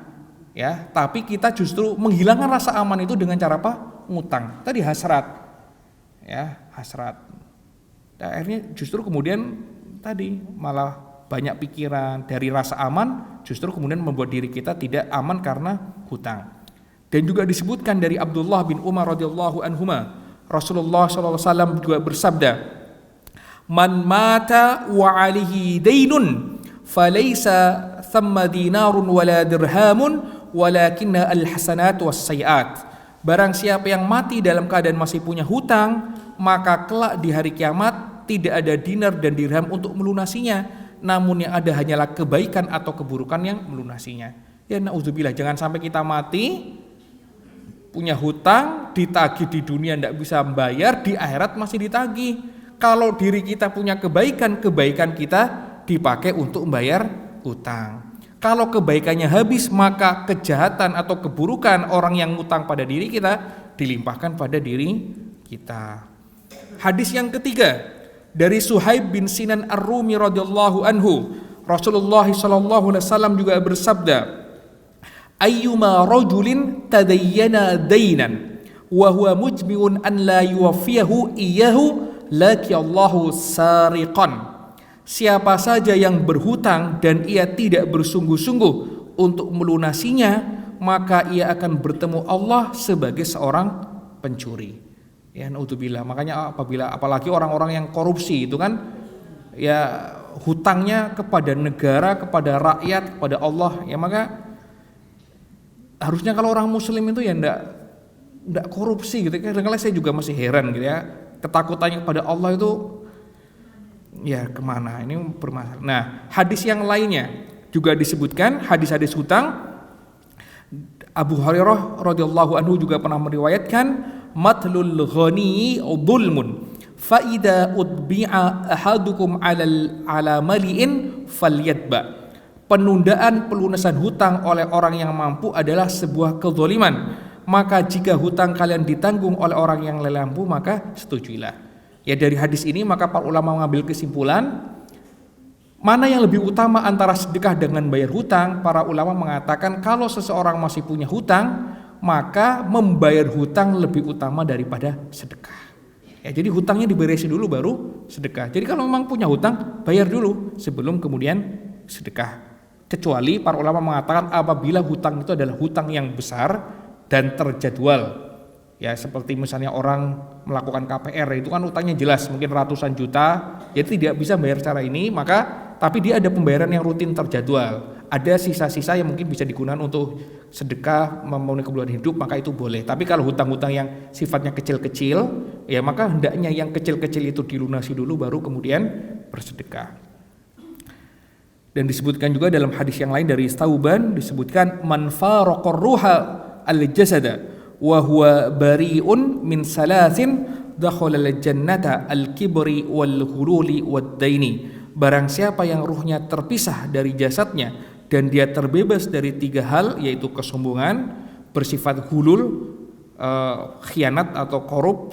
ya, tapi kita justru menghilangkan rasa aman itu dengan cara apa? Ngutang. Tadi hasrat, ya, hasrat. Dan akhirnya justru kemudian tadi malah banyak pikiran dari rasa aman, justru kemudian membuat diri kita tidak aman karena hutang. Dan juga disebutkan dari Abdullah bin Umar radhiyallahu anhuma, Rasulullah SAW juga bersabda, "Man mata wa alihi dainun, falaysa thamma dinarun wala dirhamun, walakinna alhasanat wassayiat." Barang siapa yang mati dalam keadaan masih punya hutang, maka kelak di hari kiamat tidak ada dinar dan dirham untuk melunasinya, namun yang ada hanyalah kebaikan atau keburukan yang melunasinya. Ya na'udzubillah, jangan sampai kita mati punya hutang, ditagih di dunia tidak bisa membayar, di akhirat masih ditagih. Kalau diri kita punya kebaikan, kebaikan kita dipakai untuk membayar hutang. Kalau kebaikannya habis, maka kejahatan atau keburukan orang yang ngutang pada diri kita dilimpahkan pada diri kita. Hadis yang ketiga dari Suhaib bin Sinan Ar-Rumi radhiyallahu anhu, Rasulullah sallallahu alaihi wasallam juga bersabda, "Ayyuma rajulin tadayyana dainan wa huwa mujmi'un an la yuwaffiyahu iyyahu laqiyallahu sariqan." Siapa saja yang berhutang dan ia tidak bersungguh-sungguh untuk melunasinya, maka ia akan bertemu Allah sebagai seorang pencuri. Ya naudzubillah. Makanya apalagi orang-orang yang korupsi itu kan ya hutangnya kepada negara, kepada rakyat, kepada Allah. Ya maka harusnya kalau orang muslim itu ya enggak korupsi gitu. Kadang-kadang saya juga masih heran gitu ya. Ketakutannya kepada Allah itu ya kemana? Ini bermasalah. Nah, hadis yang lainnya juga disebutkan hadis-hadis hutang. Abu Hurairah radhiyallahu anhu juga pernah meriwayatkan matlul ghani dhulmun fa idza utbi'a ahadukum ala mali'in falyatba. Penundaan pelunasan hutang oleh orang yang mampu adalah sebuah kezaliman. Maka jika hutang kalian ditanggung oleh orang yang mampu maka setujuilah. Ya dari hadis ini maka para ulama mengambil kesimpulan mana yang lebih utama antara sedekah dengan bayar hutang. Para ulama mengatakan kalau seseorang masih punya hutang maka membayar hutang lebih utama daripada sedekah. Ya, jadi hutangnya diberesin dulu baru sedekah. Jadi kalau memang punya hutang bayar dulu sebelum kemudian sedekah. Kecuali para ulama mengatakan apabila hutang itu adalah hutang yang besar dan terjadwal. Ya seperti misalnya orang melakukan KPR itu kan hutangnya jelas mungkin ratusan juta, jadi tidak bisa bayar secara ini tapi dia ada pembayaran yang rutin terjadwal. Ada sisa-sisa yang mungkin bisa digunakan untuk sedekah memenuhi kebutuhan hidup maka itu boleh. Tapi kalau hutang-hutang yang sifatnya kecil-kecil ya maka hendaknya yang kecil-kecil itu dilunasi dulu baru kemudian bersedekah. Dan disebutkan juga dalam hadis yang lain dari Tauban disebutkan man faraqar ruha al-jasada wa huwa bari'un min salasin dakhala al-jannata al-kibri wal ghululi wad daini. Barang siapa yang ruhnya terpisah dari jasadnya dan dia terbebas dari 3 hal yaitu kesombongan, bersifat hulul, khianat atau korup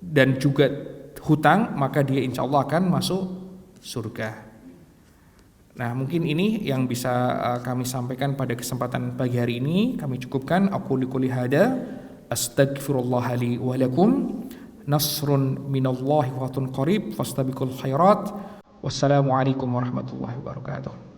dan juga hutang, maka dia insyaallah akan masuk surga. Nah mungkin ini yang bisa kami sampaikan pada kesempatan pagi hari ini. Kami cukupkan. Aku liquli hada astaghfirullah li wa lakum. Nasrun minallahi wa fatun qarib fastabiqul khairat. Wassalamualaikum warahmatullahi wabarakatuh.